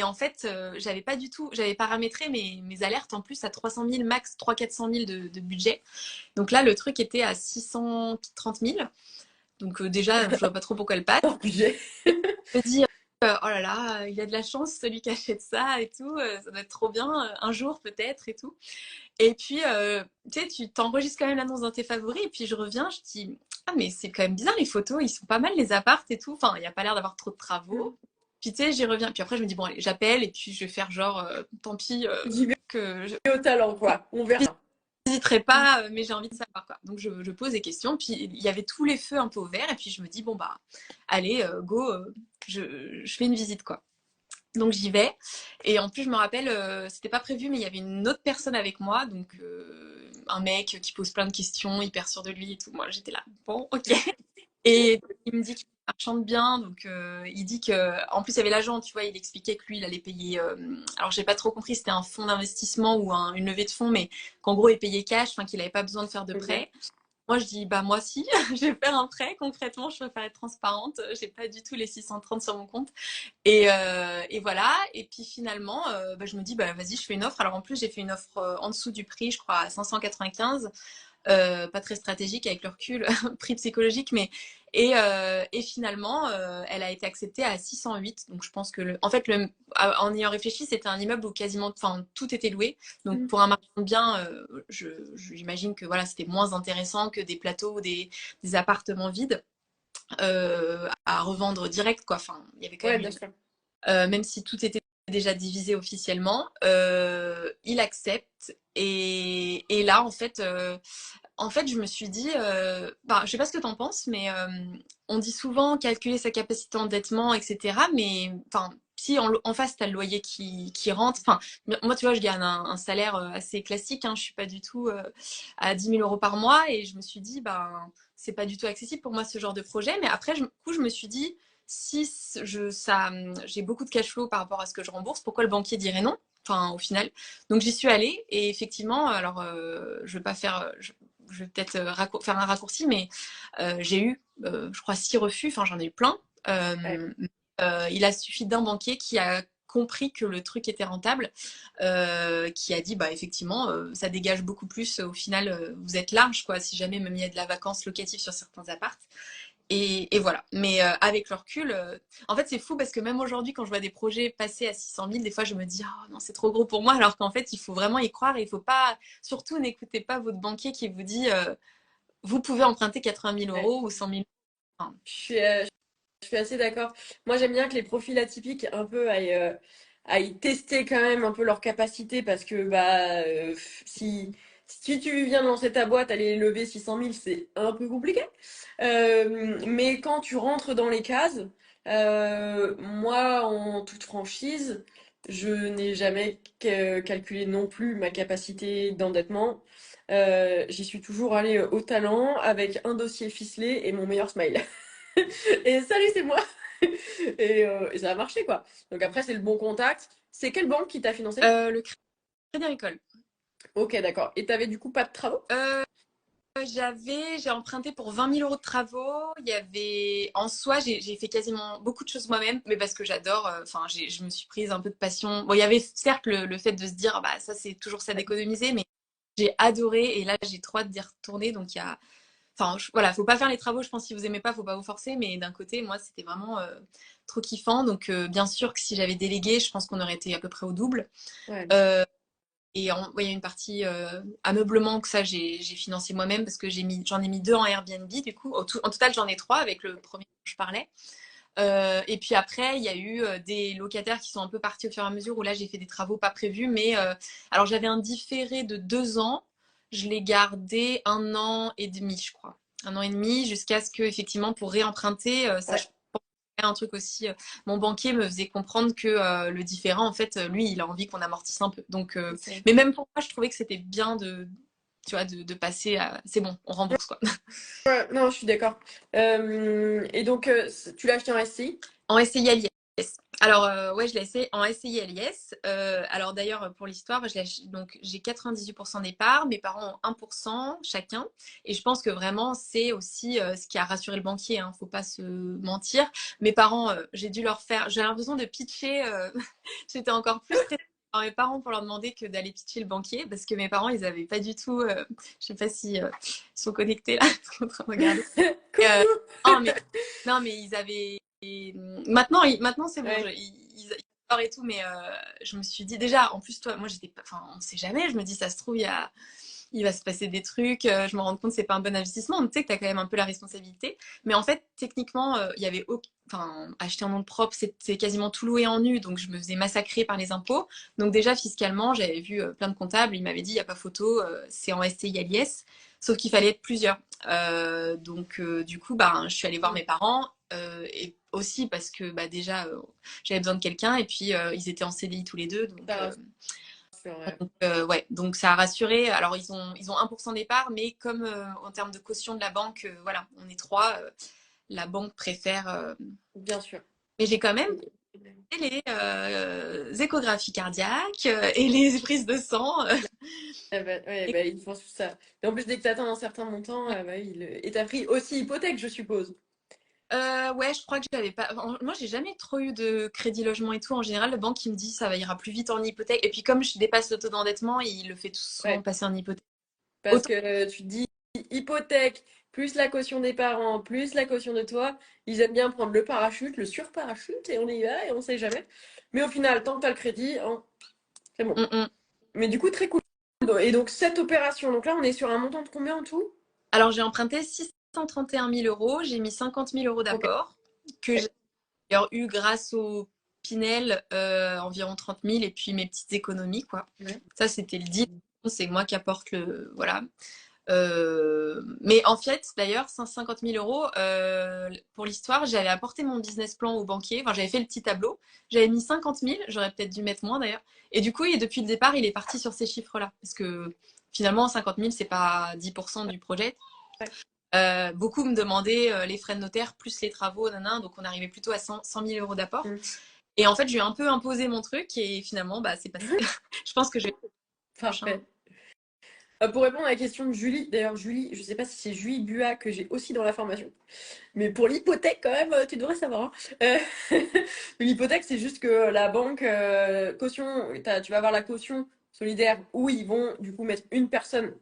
S2: en fait, j'avais paramétré mes alertes en plus à 300 000 max, 300 000 400 000 de budget. Donc là, le truc était à 630 000. Donc déjà, je vois pas trop pourquoi elle passe.
S1: Hors budget.
S2: Je me dis, oh là là, il a de la chance celui qui achète ça et tout, ça doit être trop bien, un jour peut-être et tout. Et puis, tu sais, tu t'enregistres quand même l'annonce dans tes favoris et puis je reviens, je dis, ah mais c'est quand même bizarre les photos, ils sont pas mal les appartes et tout, enfin, il n'y a pas l'air d'avoir trop de travaux. Puis tu sais, j'y reviens. Puis après, je me dis, bon, allez, j'appelle et puis je vais faire genre, tant pis,
S1: J'y vais
S2: que je
S1: au talent, quoi. On verra.
S2: n'hésiterai pas, mais j'ai envie de savoir quoi. Donc je pose des questions, puis il y avait tous les feux un peu au vert, et puis je me dis, bon bah, allez, go, je fais une visite quoi. Donc j'y vais. Et en plus, je me rappelle, c'était pas prévu, mais il y avait une autre personne avec moi. Donc un mec qui pose plein de questions, hyper sûr de lui et tout. Moi, j'étais là. Bon, ok. Et il me dit qu'il marchande bien. Donc il dit que. En plus, il y avait l'agent, tu vois, il expliquait que lui, il allait payer. Alors, j'ai pas trop compris, c'était un fonds d'investissement ou une levée de fonds, mais qu'en gros, il payait cash, enfin, qu'il avait pas besoin de faire de
S1: Ok.
S2: prêt. Moi, je dis, bah, moi, si, je vais faire un prêt. Concrètement, je préfère être transparente. J'ai pas du tout les 630 sur mon compte. Et voilà. Et puis finalement, bah, je me dis, bah, vas-y, je fais une offre. Alors en plus, j'ai fait une offre en dessous du prix, je crois, à 595. Pas très stratégique avec le recul, prix psychologique, mais. Et finalement, elle a été acceptée à 608. Donc je pense que, en fait, en ayant réfléchi, c'était un immeuble où quasiment, enfin, tout était loué. Donc pour un marchand de biens, j'imagine que voilà, c'était moins intéressant que des plateaux ou des appartements vides à revendre direct, quoi. Enfin, il y avait quand
S1: Ouais,
S2: même
S1: bien sûr.
S2: même si tout était déjà divisé officiellement, il accepte. Et là, en fait, je me suis dit, bah, je sais pas ce que tu en penses, mais on dit souvent calculer sa capacité d'endettement, etc. Mais enfin, si en face, tu as le loyer qui rentre. Enfin, moi, tu vois, je gagne un salaire assez classique. Hein, je suis pas du tout à 10 000 € par mois. Et je me suis dit, ben, c'est pas du tout accessible pour moi ce genre de projet. Mais après, du coup, je me suis dit, si j'ai beaucoup de cash flow par rapport à ce que je rembourse, pourquoi le banquier dirait non? Enfin, au final. Donc, j'y suis allée. Et effectivement, alors, je vais pas faire. Je vais peut-être faire un raccourci, mais j'ai eu, je crois, 6 refus. Enfin, j'en ai eu plein.
S1: Ouais.
S2: Il a suffi d'un banquier qui a compris que le truc était rentable, qui a dit bah effectivement ça dégage beaucoup plus au final vous êtes large quoi si jamais même il y a de la vacance locative sur certains apparts et voilà mais avec le recul en fait c'est fou parce que même aujourd'hui quand je vois des projets passer à 600 000 des fois je me dis oh non c'est trop gros pour moi alors qu'en fait il faut vraiment y croire et il faut pas surtout n'écoutez pas votre banquier qui vous dit vous pouvez emprunter 80 000
S1: Ouais.
S2: euros ou 100 000 euros.
S1: Je suis assez d'accord. Moi, j'aime bien que les profils atypiques un peu aillent tester quand même un peu leur capacité parce que bah si tu viens de lancer ta boîte, aller lever 600 000, c'est un peu compliqué. Mais quand tu rentres dans les cases, moi, en toute franchise, je n'ai jamais calculé non plus ma capacité d'endettement. J'y suis toujours allée au talent avec un dossier ficelé et mon meilleur smile. Et salut, c'est moi. Et ça a marché, quoi. Donc après, c'est le bon contact. C'est quelle banque qui t'a financé?
S2: Le crédit agricole.
S1: Ok, d'accord. Et t'avais du coup pas de travaux?
S2: Euh, j'ai emprunté pour 20 000 € de travaux. Il y avait, en soi, j'ai fait quasiment beaucoup de choses moi-même, mais parce que j'adore. Enfin, je me suis prise un peu de passion. Bon, il y avait certes le fait de se dire, bah ça c'est toujours ça d'économiser, mais j'ai adoré et là j'ai trop hâte d'y retourner. Donc il y a, enfin voilà, faut pas faire les travaux. Je pense que si vous aimez pas, faut pas vous forcer. Mais d'un côté, moi c'était vraiment trop kiffant. Donc bien sûr que si j'avais délégué, je pense qu'on aurait été à peu près au double.
S1: Ouais.
S2: Euh, Et ouais, il y a une partie ameublement que ça, j'ai financé moi-même parce que j'en ai mis deux en Airbnb. Du coup, en total, j'en ai trois avec le premier dont je parlais. Et puis après, il y a eu des locataires qui sont un peu partis au fur et à mesure où là, j'ai fait des travaux pas prévus. Mais alors, j'avais un différé de 2 ans. Je l'ai gardé 1 an et demi, je crois. 1 an et demi jusqu'à ce que, effectivement, pour réemprunter, ça,
S1: Ouais.
S2: je un truc aussi, mon banquier me faisait comprendre que le différent, en fait, lui, il a envie qu'on amortisse un peu. Donc,
S1: Ok.
S2: mais même pour moi, je trouvais que c'était bien tu vois, de passer à, c'est bon, on rembourse quoi.
S1: Ouais, non, je suis d'accord. Et donc, tu l'as acheté en SCI?
S2: En SCI à l'IS. Alors, ouais, je l'ai essayé en SCI à l'IS. Alors, d'ailleurs, pour l'histoire, donc, j'ai 98% d'épargne, mes parents ont 1% chacun. Et je pense que vraiment, c'est aussi ce qui a rassuré le banquier, hein, faut pas se mentir. Mes parents, j'ai dû leur faire, j'ai l'impression de pitcher, j'étais encore plus stressée par mes parents pour leur demander que d'aller pitcher le banquier, parce que mes parents, ils avaient pas du tout, je sais pas si ils sont connectés là, ils sont en train de regarder. Euh,
S1: Coucou!
S2: non, mais, non, mais ils avaient. Maintenant c'est bon,
S1: Ouais.
S2: ils adorent et tout, mais je me suis dit déjà, en plus, toi, moi, j'étais pas. Enfin, on sait jamais, je me dis, ça se trouve, il va se passer des trucs, je me rends compte que c'est pas un bon investissement, tu sais que tu as quand même un peu la responsabilité. Mais en fait, techniquement, il y avait enfin, acheter un nom propre, c'est quasiment tout loué en nu, donc je me faisais massacrer par les impôts. Donc déjà, fiscalement, j'avais vu plein de comptables, ils m'avaient dit, il n'y a pas photo, c'est en SCI à l'IS, sauf qu'il fallait être plusieurs. Donc du coup, bah, je suis allée voir mes parents, et aussi parce que bah, déjà, j'avais besoin de quelqu'un, et puis ils étaient en CDI tous les deux, donc...
S1: Ça rassure, ouais.
S2: Ouais, donc ça a rassuré. Alors ils ont 1% d'épargne, mais comme en termes de caution de la banque, voilà, on est trois, la banque préfère.
S1: Bien sûr.
S2: Mais j'ai quand même fait les échographies cardiaques et les prises de sang.
S1: Ah bah, ouais,
S2: Et,
S1: bah, ils font tout ça. Et en plus, dès que tu atteins un certain montant, bah, et t'as pris aussi hypothèque, je suppose.
S2: ouais, je crois que j'avais pas. Enfin, moi, j'ai jamais trop eu de crédit logement et tout. En général, le banque il me dit ça va ira plus vite en hypothèque. Et puis comme je dépasse le taux d'endettement, il le fait tout souvent
S1: Ouais.
S2: passer en hypothèque.
S1: Parce
S2: Autant.
S1: que tu te dis hypothèque, plus la caution des parents, plus la caution de toi, ils aiment bien prendre le parachute, le surparachute, et on y va, et on sait jamais. Mais au final, tant que tu as le crédit, hein, c'est bon.
S2: Mm, mm.
S1: Mais du coup, très cool. Et donc, cette opération, donc là, on est sur un montant de combien en tout?
S2: Alors j'ai emprunté 631 000 euros. J'ai mis 50 000 €
S1: Ok.
S2: d'apport que j'ai d'ailleurs eu grâce au Pinel, environ 30 000 et puis mes petites économies, quoi.
S1: Ouais.
S2: Ça, c'était le deal. C'est moi qui apporte le. Voilà. Mais en fait, d'ailleurs, 150 000 euros, pour l'histoire, j'avais apporté mon business plan au banquier. Enfin, j'avais fait le petit tableau. J'avais mis 50 000. J'aurais peut-être dû mettre moins d'ailleurs. Et du coup, depuis le départ, il est parti sur ces chiffres-là. Parce que finalement, 50 000, c'est pas 10% du projet.
S1: Ouais.
S2: Beaucoup me demandaient les frais de notaire plus les travaux, nanan, donc on arrivait plutôt à 100 000 euros d'apport.
S1: Mm.
S2: Et en fait, je lui ai un peu imposé mon truc et finalement, bah, c'est passé. Je pense que je vais le prochain.
S1: Parfait. Pour répondre à la question de Julie, d'ailleurs Julie, je sais pas si c'est Julie Bua que j'ai aussi dans la formation, mais pour l'hypothèque quand même, tu devrais savoir, hein. L'hypothèque, c'est juste que la banque caution, tu vas avoir la caution solidaire où ils vont du coup mettre une personne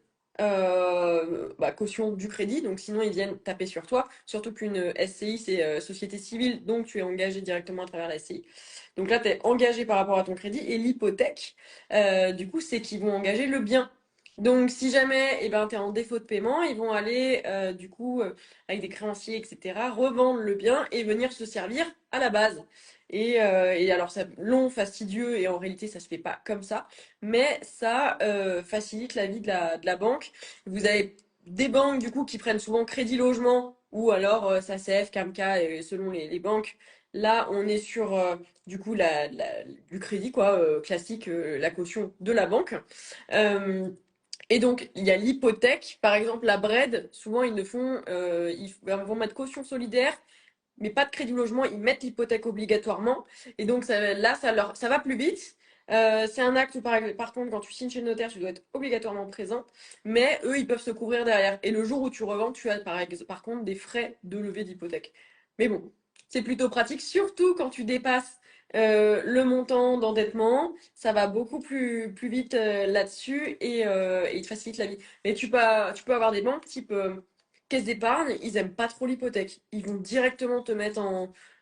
S1: caution du crédit, donc sinon ils viennent taper sur toi. Surtout qu'une SCI c'est société civile, donc tu es engagé directement à travers la SCI. Donc là, tu es engagé par rapport à ton crédit et l'hypothèque, du coup, c'est qu'ils vont engager le bien. Donc, si jamais eh ben, tu es en défaut de paiement, ils vont aller, avec des créanciers, etc., revendre le bien et venir se servir à la base. Et alors, c'est long, fastidieux, et en réalité, ça se fait pas comme ça, mais ça facilite la vie de la banque. Vous avez des banques, du coup, qui prennent souvent crédit logement, ou alors SACF, CAMCA, selon les banques. Là, on est sur, du coup, du crédit, quoi, classique, la caution de la banque. Euh, et donc, il y a l'hypothèque. Par exemple, la BRED, souvent, ils ne font, ils vont mettre caution solidaire, mais pas de crédit logement. Ils mettent l'hypothèque obligatoirement. Et donc, là, ça va plus vite. C'est un acte où, par contre, quand tu signes chez le notaire, tu dois être obligatoirement présent. Mais eux, ils peuvent se couvrir derrière. Et le jour où tu revends, tu as, par contre, des frais de levée d'hypothèque. Mais bon, c'est plutôt pratique, surtout quand tu dépasses le montant d'endettement. Ça va beaucoup plus vite là-dessus et il te facilite la vie. Mais tu peux avoir des banques type caisse d'épargne, ils aiment pas trop l'hypothèque. Ils vont directement te mettre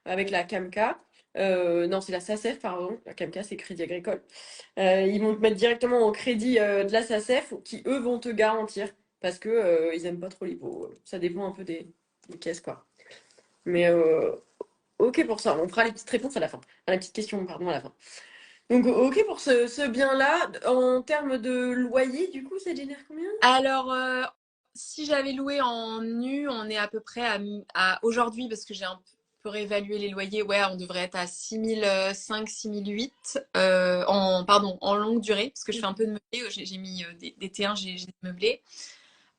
S1: avec la CAMCA. Non, c'est la SACEF, pardon. La CAMCA, c'est Crédit Agricole. Ils vont te mettre directement en crédit de la SACEF qui, eux, vont te garantir parce que ils aiment pas trop l'hypo. Ça dépend un peu des caisses, quoi. Mais ok pour ça. On fera les petites réponses à la fin. Ah, les petites questions, pardon, à la fin. Donc, ok pour ce bien-là. En termes de loyer, du coup, ça génère combien?
S2: Alors, si j'avais loué en nu, on est à peu près à aujourd'hui, parce que j'ai un peu réévalué les loyers, ouais, on devrait être à 6 500, 6 008, en longue durée, parce que je fais un peu de meublé, j'ai mis des T1, j'ai meublé.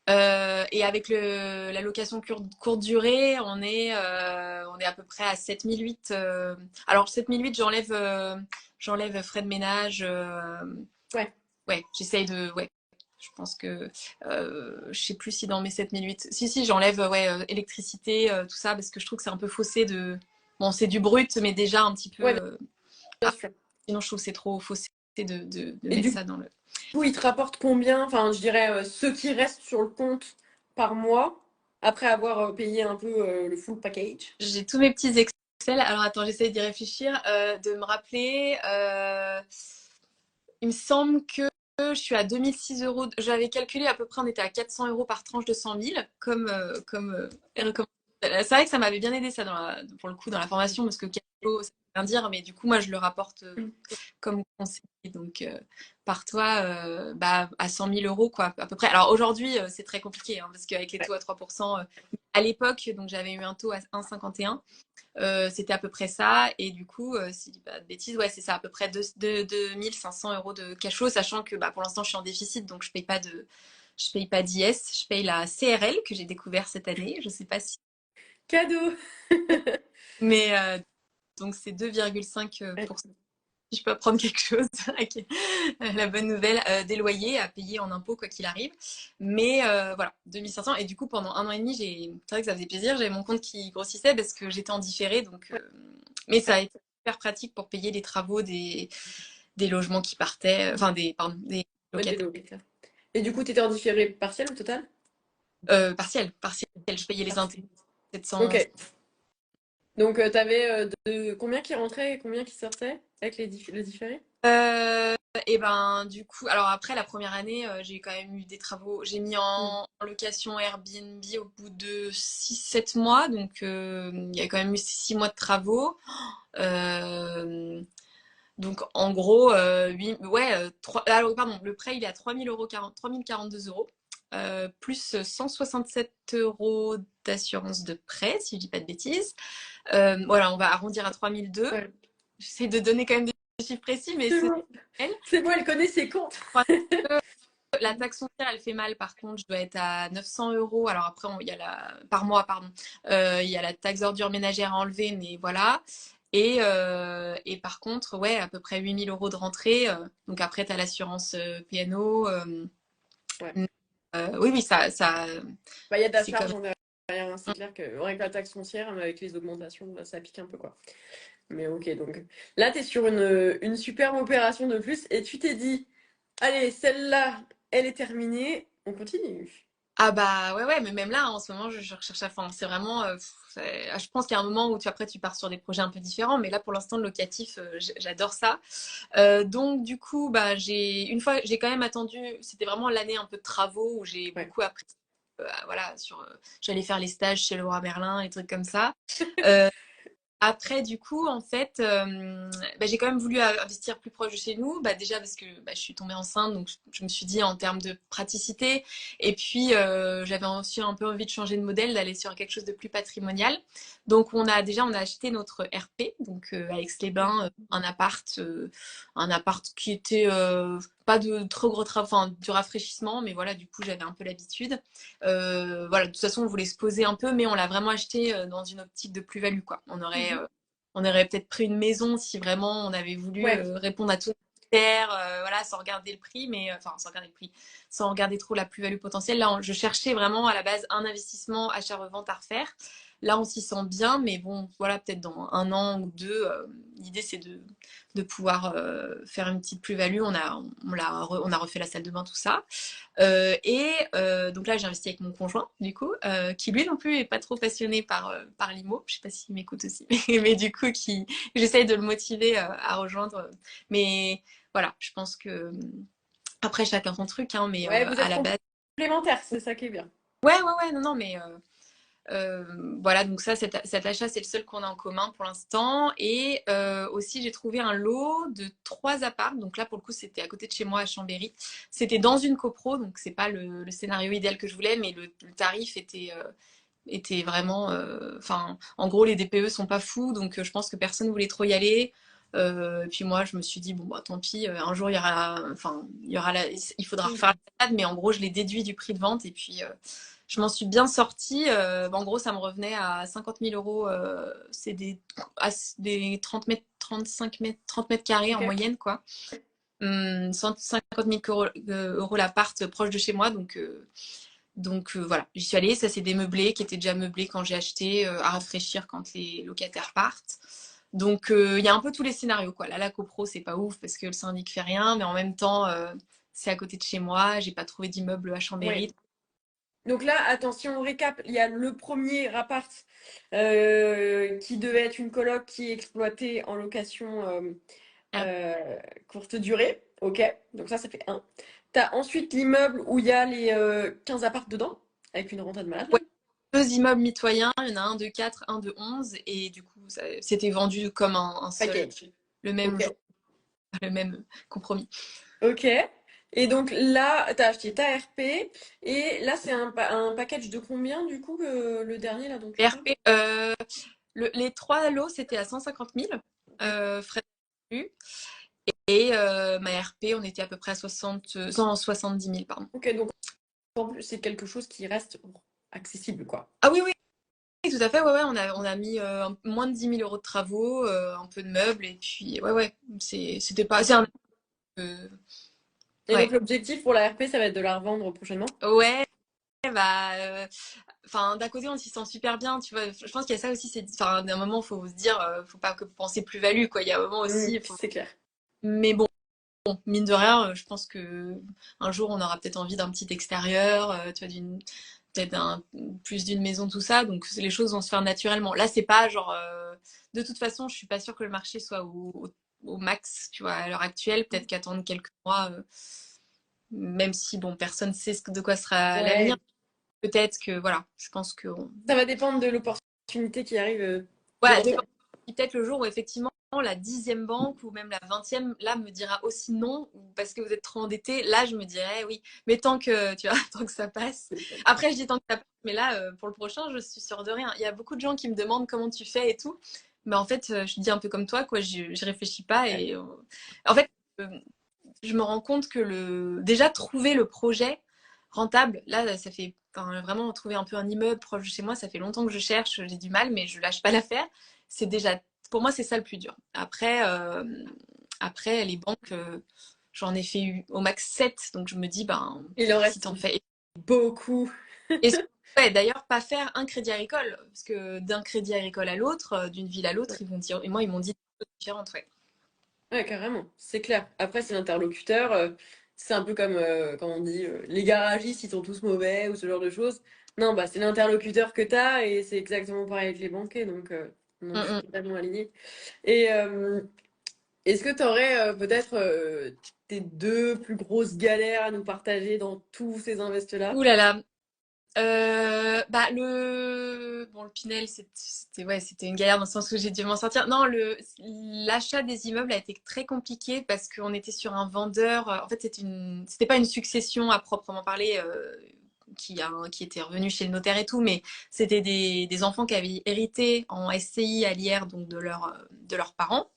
S2: Et avec la location courte durée, on est à peu près à 7 008. Alors 7 008, j'enlève frais de ménage.
S1: Ouais.
S2: Ouais, j'essaye de. Ouais, je pense que. Je sais plus si dans mes 7 008. Si, j'enlève ouais, électricité, tout ça, parce que je trouve que c'est un peu faussé de. Bon, c'est du brut, mais déjà un petit peu.
S1: Ouais, bien
S2: Ah,
S1: sûr.
S2: sinon, je trouve que c'est trop faussé de
S1: Et
S2: mettre
S1: du
S2: ça dans le.
S1: coup, il te rapporte combien? Enfin, je dirais ceux qui restent sur le compte par mois après avoir payé un peu le full package.
S2: J'ai tous mes petits Excel. Alors attends, j'essaie d'y réfléchir, de me rappeler. Il me semble que je suis à 2006 euros. J'avais calculé à peu près, on était à 400 euros par tranche de 100 000, comme recommandé. C'est vrai que ça m'avait bien aidé ça pour le coup dans la formation, parce que 4 euros, ça veut rien dire, mais du coup, moi, je le rapporte
S1: Mm.
S2: comme conseillé. Donc, par toi, bah, à 100 000 euros, quoi, à peu près. Alors aujourd'hui, c'est très compliqué, hein, parce qu'avec les
S1: Ouais,
S2: taux à 3%, à l'époque, donc j'avais eu un taux à 1,51. C'était à peu près ça. Et du coup, si je dis pas de bêtises, ouais, c'est ça, à peu près 2 500 euros de cachot, sachant que bah, pour l'instant, je suis en déficit, donc je paye pas d'IS, je paye la CRL que j'ai découvert cette année. Je sais pas si.
S1: cadeau.
S2: Mais donc, c'est 2,5%. Si je peux apprendre quelque chose, ok. La bonne nouvelle, des loyers à payer en impôts quoi qu'il arrive. Mais voilà, 2500. Et du coup, pendant 1 an et demi, c'est vrai que ça faisait plaisir. J'avais mon compte qui grossissait parce que j'étais en différé. Donc,
S1: Ouais,
S2: mais ça
S1: ouais.
S2: a été super pratique pour payer les travaux des logements qui partaient, enfin des
S1: Ouais, des
S2: locataires.
S1: locataires. Et du coup, tu étais en différé partiel au total?
S2: Partiel, partiel. Je payais les intérêts
S1: Parfait.
S2: 700.
S1: Ok. Donc, t'avais combien qui rentrait et combien qui sortait avec le différé?
S2: Euh, et ben du coup, alors après la première année, j'ai quand même eu des travaux. J'ai mis
S1: Mm.
S2: en location Airbnb au bout de 6 7 mois, donc il y a quand même eu 6 mois de travaux. Euh, donc en gros, ouais, pardon, le prêt il est à 3 000 euros, 40 3 042 euros. plus 167 euros d'assurance de prêt, si je dis pas de bêtises. Voilà, on va arrondir à 3002.
S1: Ouais.
S2: J'essaie de donner quand même des chiffres précis, mais
S1: C'est
S2: c'est
S1: bon.
S2: elle.
S1: C'est bon, elle connaît ses comptes.
S2: La taxe foncière, elle fait mal. Par contre, je dois être à 900 euros. Alors après, il y a par mois, pardon. Il y a la taxe ordure ménagère à enlever, mais voilà. Et par contre, ouais, à peu près 8000 euros de rentrée. Donc après, tu as l'assurance PNO.
S1: Ouais.
S2: Oui, oui, ça
S1: Bah, il y a de la
S2: c'est
S1: charge
S2: comme.
S1: en derrière, hein. C'est clair que avec la taxe foncière, mais avec les augmentations, bah, ça pique un peu, quoi. Mais ok, donc là, tu es sur une superbe opération de plus et tu t'es dit, allez, celle-là, elle est terminée, on continue.
S2: Ah bah ouais, ouais, mais même là, en ce moment, je recherche à fond. C'est vraiment. Je pense qu'il y a un moment où après, tu pars sur des projets un peu différents, mais là, pour l'instant, le locatif, j'adore ça. Donc du coup, bah j'ai quand même attendu. C'était vraiment l'année un peu de travaux où j'ai
S1: Ouais.
S2: beaucoup appris. Voilà, j'allais faire les stages chez Leroy Merlin et trucs comme ça. Euh, Après, du coup, en fait, bah, j'ai quand même voulu investir plus proche de chez nous. Bah, déjà parce que bah, je suis tombée enceinte, donc je me suis dit en termes de praticité. Et puis, j'avais aussi un peu envie de changer de modèle, d'aller sur quelque chose de plus patrimonial. Donc, on a acheté notre RP, donc à Aix-les-Bains, un appart qui était pas de trop gros travaux, enfin du rafraîchissement, mais voilà, du coup, j'avais un peu l'habitude. Voilà, de toute façon, on voulait se poser un peu, mais on l'a vraiment acheté dans une optique de plus-value, quoi.
S1: Mhm.
S2: On aurait peut-être pris une maison si vraiment on avait voulu
S1: Ouais.
S2: répondre à tout les critères, voilà, sans regarder le prix, mais enfin, sans regarder le prix, sans regarder trop la plus-value potentielle. Là, je cherchais vraiment à la base un investissement achat-revente à refaire. Là, on s'y sent bien, mais bon, voilà, peut-être dans un an ou deux, l'idée c'est de pouvoir faire une petite plus-value. On a refait la salle de bain, tout ça. Donc là, j'ai investi avec mon conjoint, du coup, qui lui non plus est pas trop passionné par l'IMO. Je sais pas s'il m'écoute aussi, mais du coup, j'essaye de le motiver à rejoindre. Mais voilà, je pense que après chacun son truc, hein, mais
S1: Ouais, vous
S2: à
S1: êtes
S2: la base.
S1: complémentaires, c'est ça qui est bien.
S2: Ouais, ouais, ouais, non, non, mais voilà, donc ça, cet achat, c'est le seul qu'on a en commun pour l'instant. Et aussi, j'ai trouvé un lot de 3 apparts. Donc là, pour le coup, c'était à côté de chez moi, à Chambéry. C'était dans une copro, donc c'est pas le scénario idéal que je voulais, mais le tarif était vraiment. Enfin, en gros, les DPE sont pas fous, donc je pense que personne voulait trop y aller. Et puis moi, je me suis dit, bon, bah tant pis, un jour, il faudra refaire
S1: Mhm.
S2: la salade, mais en gros, je l'ai déduit du prix de vente. Et puis, je m'en suis bien sortie. En gros, ça me revenait à 50 000 euros. C'est des 30 mètres, 35 mètres, 30 mètres carrés en
S1: Ok.
S2: moyenne, quoi. 150 000 euros l'appart proche de chez moi. Donc voilà, j'y suis allée. Ça, c'est des meublés qui étaient déjà meublés quand j'ai acheté, à rafraîchir quand les locataires partent. Donc il y a un peu tous les scénarios, quoi. Là, la copro, c'est pas ouf parce que le syndic fait rien, mais en même temps, c'est à côté de chez moi. J'ai pas trouvé d'immeuble à Chambéry.
S1: Ouais. Donc là, attention, on récap. Il y a le premier appart qui devait être une coloc qui est exploitée en location courte durée. Ok, donc ça fait un. T'as ensuite l'immeuble où il y a les 15 apparts dedans, avec une renta de malade, là.
S2: Ouais, 2 immeubles mitoyens, il y en a un de 4, un de 11, et du coup, c'était vendu comme un seul,
S1: Package.
S2: le même
S1: Ok.
S2: jour, le même compromis.
S1: Ok. Et donc là, t'as acheté ta RP. Et là, c'est un package de combien, du coup, le dernier, là, dont tu parles?
S2: RP, les 3 lots, c'était à 150 000 frais de vue, et ma RP, on était à peu près à 170 000, pardon.
S1: Ok, donc en plus, c'est quelque chose qui reste accessible, quoi.
S2: Ah oui, oui, oui, tout à fait, ouais, ouais, on a mis moins de 10 000 euros de travaux, un peu de meubles, et puis, ouais, ouais, c'était pas. Euh,
S1: Et donc
S2: ouais.
S1: l'objectif pour la RP, ça va être de la revendre prochainement.
S2: Ouais, bah. Enfin, d'un côté, on s'y sent super bien, tu vois. Je pense qu'il y a ça aussi, enfin, d'un moment, il faut se dire, faut pas que penser plus-value, quoi. Il y a un moment aussi,
S1: C'est clair.
S2: mais bon, mine de rien, je pense que un jour, on aura peut-être envie d'un petit extérieur, tu vois, peut-être plus d'une maison, tout ça. Donc, les choses vont se faire naturellement. Là, c'est pas genre, de toute façon, je suis pas sûre que le marché soit au max, tu vois, à l'heure actuelle. Peut-être qu'attendre quelques mois, même si, bon, personne sait de quoi sera l'avenir.
S1: Ouais,
S2: Peut-être que, voilà, je pense que
S1: ça va dépendre de l'opportunité qui arrive
S2: voilà,
S1: potentielle.
S2: peut-être le jour où effectivement la 10e banque ou même la 20e, là, me dira aussi non, ou parce que vous êtes trop endetté, là, je me dirais oui. Mais tant que, tu vois, tant que ça passe. Après, je dis tant que ça passe, mais là, pour le prochain, je suis sûre de rien. Il y a beaucoup de gens qui me demandent comment tu fais et tout. Mais en fait, je dis un peu comme toi, quoi, je réfléchis pas. Et en fait, euh, je me rends compte que déjà, trouver le projet rentable, là, ça fait enfin, vraiment trouver un peu un immeuble proche de chez moi, ça fait longtemps que je cherche, j'ai du mal, mais je lâche pas l'affaire. C'est déjà, pour moi, c'est ça le plus dur. Après les banques, j'en ai fait au max 7, donc je me dis, ben,
S1: Il en
S2: si
S1: reste
S2: t'en fais.
S1: beaucoup.
S2: Et ouais, d'ailleurs, pas faire un crédit agricole, parce que d'un crédit agricole à l'autre, d'une ville à l'autre, ils vont dire, et moi, ils m'ont dit des choses différentes, ouais.
S1: Ouais, carrément, c'est clair. Après, c'est l'interlocuteur. C'est un peu comme quand on dit les garagistes, ils sont tous mauvais ou ce genre de choses. Non, bah, c'est l'interlocuteur que tu as et c'est exactement pareil avec les banquiers. Donc
S2: Mm,
S1: je suis
S2: mm.
S1: totalement alignée. Et est-ce que tu aurais peut-être tes deux plus grosses galères à nous partager dans tous ces invests-là?
S2: Ouh là là. Bah bon le Pinel c'était ouais c'était une galère dans le sens où j'ai dû m'en sortir. Non l'achat des immeubles a été très compliqué parce qu'on était sur un vendeur. En fait c'était pas une succession à proprement parler qui était revenu chez le notaire et tout, mais c'était des enfants qui avaient hérité en SCI à l'IR donc de leurs parents.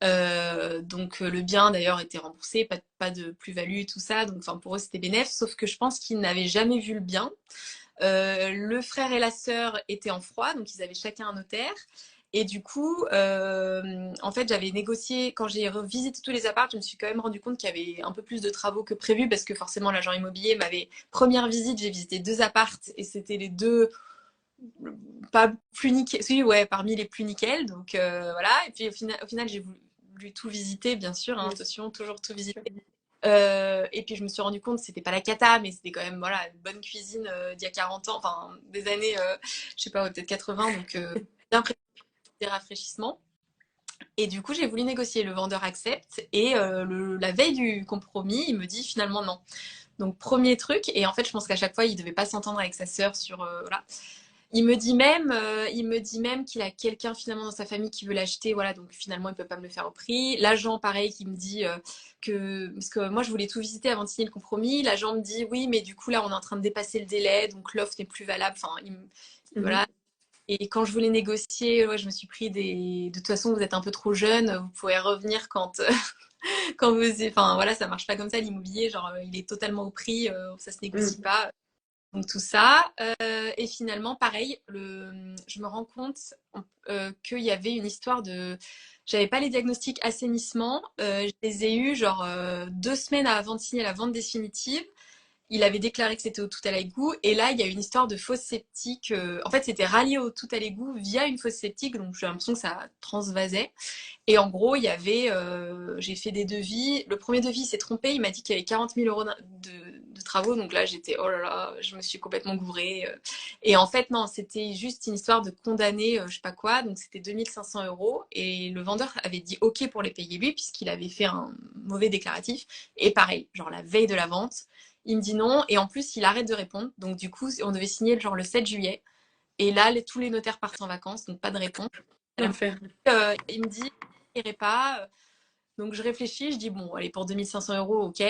S2: Donc le bien d'ailleurs était remboursé, pas de plus-value, tout ça. Donc enfin pour eux c'était bénéf, sauf que je pense qu'ils n'avaient jamais vu le bien. Le frère et la sœur étaient en froid, donc ils avaient chacun un notaire. Et du coup, en fait, j'avais négocié, quand j'ai revisité tous les apparts, je me suis quand même rendu compte qu'il y avait un peu plus de travaux que prévu parce que forcément, l'agent immobilier m'avait. Première visite, j'ai visité 2 apparts et c'était les deux pas plus nickel, oui, ouais, parmi les plus nickel. Donc voilà. Et puis au final j'ai voulu tout visiter, bien sûr, hein,
S1: Bien
S2: attention, toujours tout visiter.
S1: sûr.
S2: Et puis je me suis rendu compte que c'était pas la cata, mais c'était quand même voilà une bonne cuisine d'il y a 40 ans, enfin des années, je sais pas, ouais, peut-être 80, donc bien près des rafraîchissements. Et du coup j'ai voulu négocier, le vendeur accepte et la veille du compromis, il me dit finalement non. Donc premier truc, et en fait je pense qu'à chaque fois il devait pas s'entendre avec sa sœur sur voilà. Il me dit même qu'il a quelqu'un finalement dans sa famille qui veut l'acheter, voilà, donc finalement il peut pas me le faire au prix. L'agent, pareil, qui me dit parce que moi je voulais tout visiter avant de signer le compromis. L'agent me dit oui, mais du coup là on est en train de dépasser le délai, donc l'offre n'est plus valable. Enfin,
S1: Mhm.
S2: voilà. Et quand je voulais négocier, ouais, je me suis pris des. De toute façon, vous êtes un peu trop jeune, vous pouvez revenir quand quand vous. Enfin voilà, ça marche pas comme ça l'immobilier, genre il est totalement au prix, ça se négocie
S1: Mhm.
S2: pas. Donc tout ça. Et finalement, pareil, je me rends compte qu'il y avait une histoire de. J'avais pas les diagnostics assainissement. Je les ai eus genre 2 semaines avant de signer la vente définitive. Il avait déclaré que c'était au tout à l'égout. Et là, il y a une histoire de fosse septique. En fait, c'était rallié au tout à l'égout via une fosse septique. Donc j'ai l'impression que ça transvasait. Et en gros, il y avait, j'ai fait des devis. Le premier devis s'est trompé. Il m'a dit qu'il y avait 40 000 euros de travaux. Donc là, j'étais, oh là là, je me suis complètement gourée. Et en fait, non, c'était juste une histoire de condamner, je sais pas quoi. Donc c'était 2500 euros. Et le vendeur avait dit OK pour les payer lui, puisqu'il avait fait un mauvais déclaratif. Et pareil, genre la veille de la vente, il me dit non. Et en plus, il arrête de répondre. Donc du coup, on devait signer genre le 7 juillet. Et là, tous les notaires partent en vacances, donc pas de réponse.
S1: L'enfer.
S2: Il me dit, je n'irai pas. Donc je réfléchis, je dis bon, allez, pour 2500 euros, ok.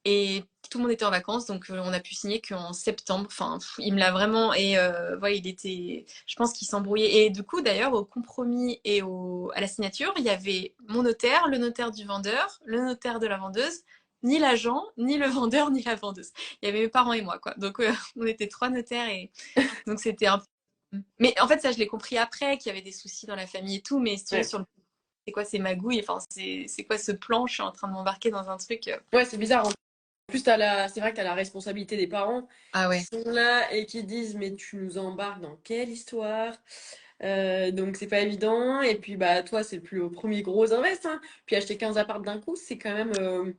S2: Et tout le monde était en vacances, donc on a pu signer qu'en septembre. Enfin, il me l'a vraiment. Et ouais, il était. Je pense qu'il s'embrouillait. Et du coup, d'ailleurs, au compromis et à la signature, il y avait mon notaire, le notaire du vendeur, le notaire de la vendeuse, ni l'agent, ni le vendeur, ni la vendeuse. Il y avait mes parents et moi, quoi. Donc on était 3 notaires et donc c'était un peu. Mais en fait, ça, je l'ai compris après, qu'il y avait des soucis dans la famille et tout. Mais si tu veux,
S1: Ouais.
S2: sur le c'est quoi ces magouilles, enfin c'est quoi ce plan, je suis en train de m'embarquer dans un truc.
S1: Ouais, c'est bizarre. En plus, c'est vrai que tu as la responsabilité des parents
S2: Ah
S1: qui
S2: ouais.
S1: sont là et qui disent, mais tu nous embarques dans quelle histoire? Donc c'est pas évident. Et puis bah toi, c'est le premier gros invest, hein. Puis acheter 15 apparts d'un coup, c'est quand même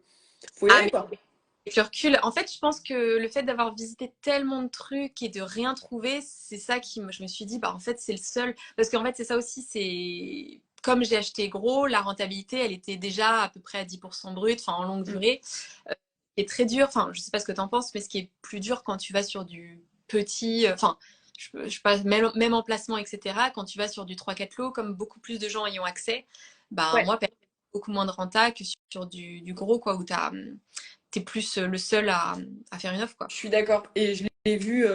S1: faut y
S2: Ah
S1: aller
S2: mais
S1: quoi.
S2: avec le recul, en fait, je pense que le fait d'avoir visité tellement de trucs et de rien trouver, c'est ça je me suis dit, bah en fait, c'est le seul. Parce qu'en fait, c'est ça aussi, c'est. Comme j'ai acheté gros, la rentabilité, elle était déjà à peu près à 10% brut, enfin en longue
S1: Mm.
S2: durée. C'est très dur, enfin, je sais pas ce que tu en penses, mais ce qui est plus dur quand tu vas sur du petit, enfin, je sais pas, même emplacement, etc., quand tu vas sur du 3-4 lots, comme beaucoup plus de gens y ont accès, bah,
S1: Ouais.
S2: moi, beaucoup moins de renta que sur du gros, quoi, où t'es plus le seul à faire une offre,
S1: Je
S2: quoi.
S1: suis d'accord. Et je l'ai vu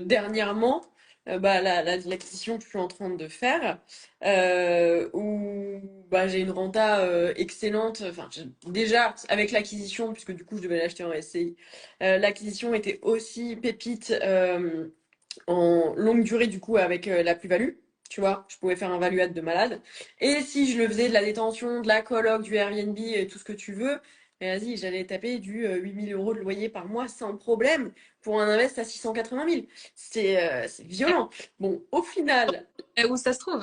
S1: dernièrement, bah, l'acquisition que je suis en train de faire, où bah, j'ai une renta excellente. Enfin, déjà, avec l'acquisition, puisque du coup, je devais l'acheter en SCI, l'acquisition était aussi pépite en longue durée, du coup, avec la plus-value. Tu vois, je pouvais faire un value add de malade. Et si je le faisais de la détention, de la coloc, du Airbnb, et tout ce que tu veux, mais vas-y, j'allais taper du 8 000 € de loyer par mois sans problème pour un invest à 680 000. C'est violent. Bon, au final,
S2: Où ça se trouve?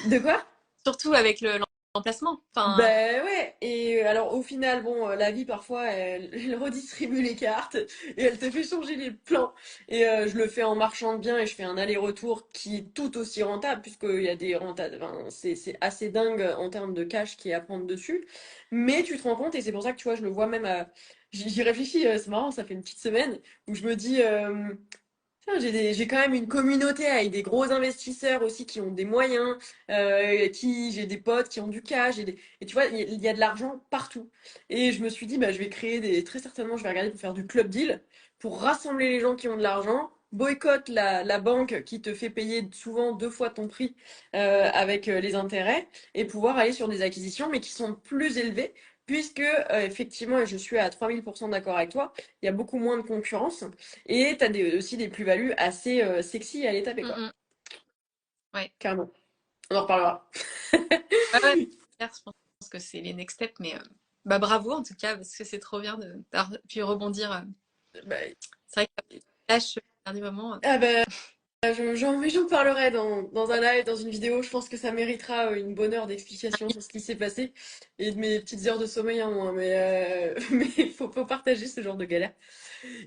S1: de quoi?
S2: Surtout avec l'emplacement. Enfin,
S1: Ben ouais, et alors au final, bon, la vie parfois elle redistribue les cartes et elle te fait changer les plans. Et je le fais en marchand de biens et je fais un aller-retour qui est tout aussi rentable, puisqu'il y a des rentables, enfin, c'est assez dingue en termes de cash qui est à prendre dessus. Mais tu te rends compte, et c'est pour ça que tu vois, je le vois même j'y réfléchis, c'est marrant, ça fait une petite semaine où je me dis. Tiens, j'ai quand même une communauté avec des gros investisseurs aussi qui ont des moyens, j'ai des potes qui ont du cash, et tu vois, il y a de l'argent partout. Et je me suis dit, bah, je vais créer très certainement, je vais regarder pour faire du club deal, pour rassembler les gens qui ont de l'argent, boycott la banque qui te fait payer souvent 2 fois ton prix avec les intérêts, et pouvoir aller sur des acquisitions, mais qui sont plus élevées, puisque effectivement, et je suis à 3000% d'accord avec toi, il y a beaucoup moins de concurrence. Et t'as aussi des plus-values assez sexy à aller taper,
S2: mm,
S1: quoi.
S2: mm, ouais.
S1: Carrément. On en reparlera.
S2: Ouais, ouais, c'est clair, je pense que c'est les next steps, mais bah, bravo en tout cas, parce que c'est trop bien d'avoir pu rebondir.
S1: Bah,
S2: C'est vrai que la lâche au dernier moment.
S1: ah bah, j'en parlerai dans un live, dans une vidéo. Je pense que ça méritera une bonne heure d'explication sur ce qui s'est passé et de mes petites heures de sommeil en moins. Mais faut partager ce genre de galère.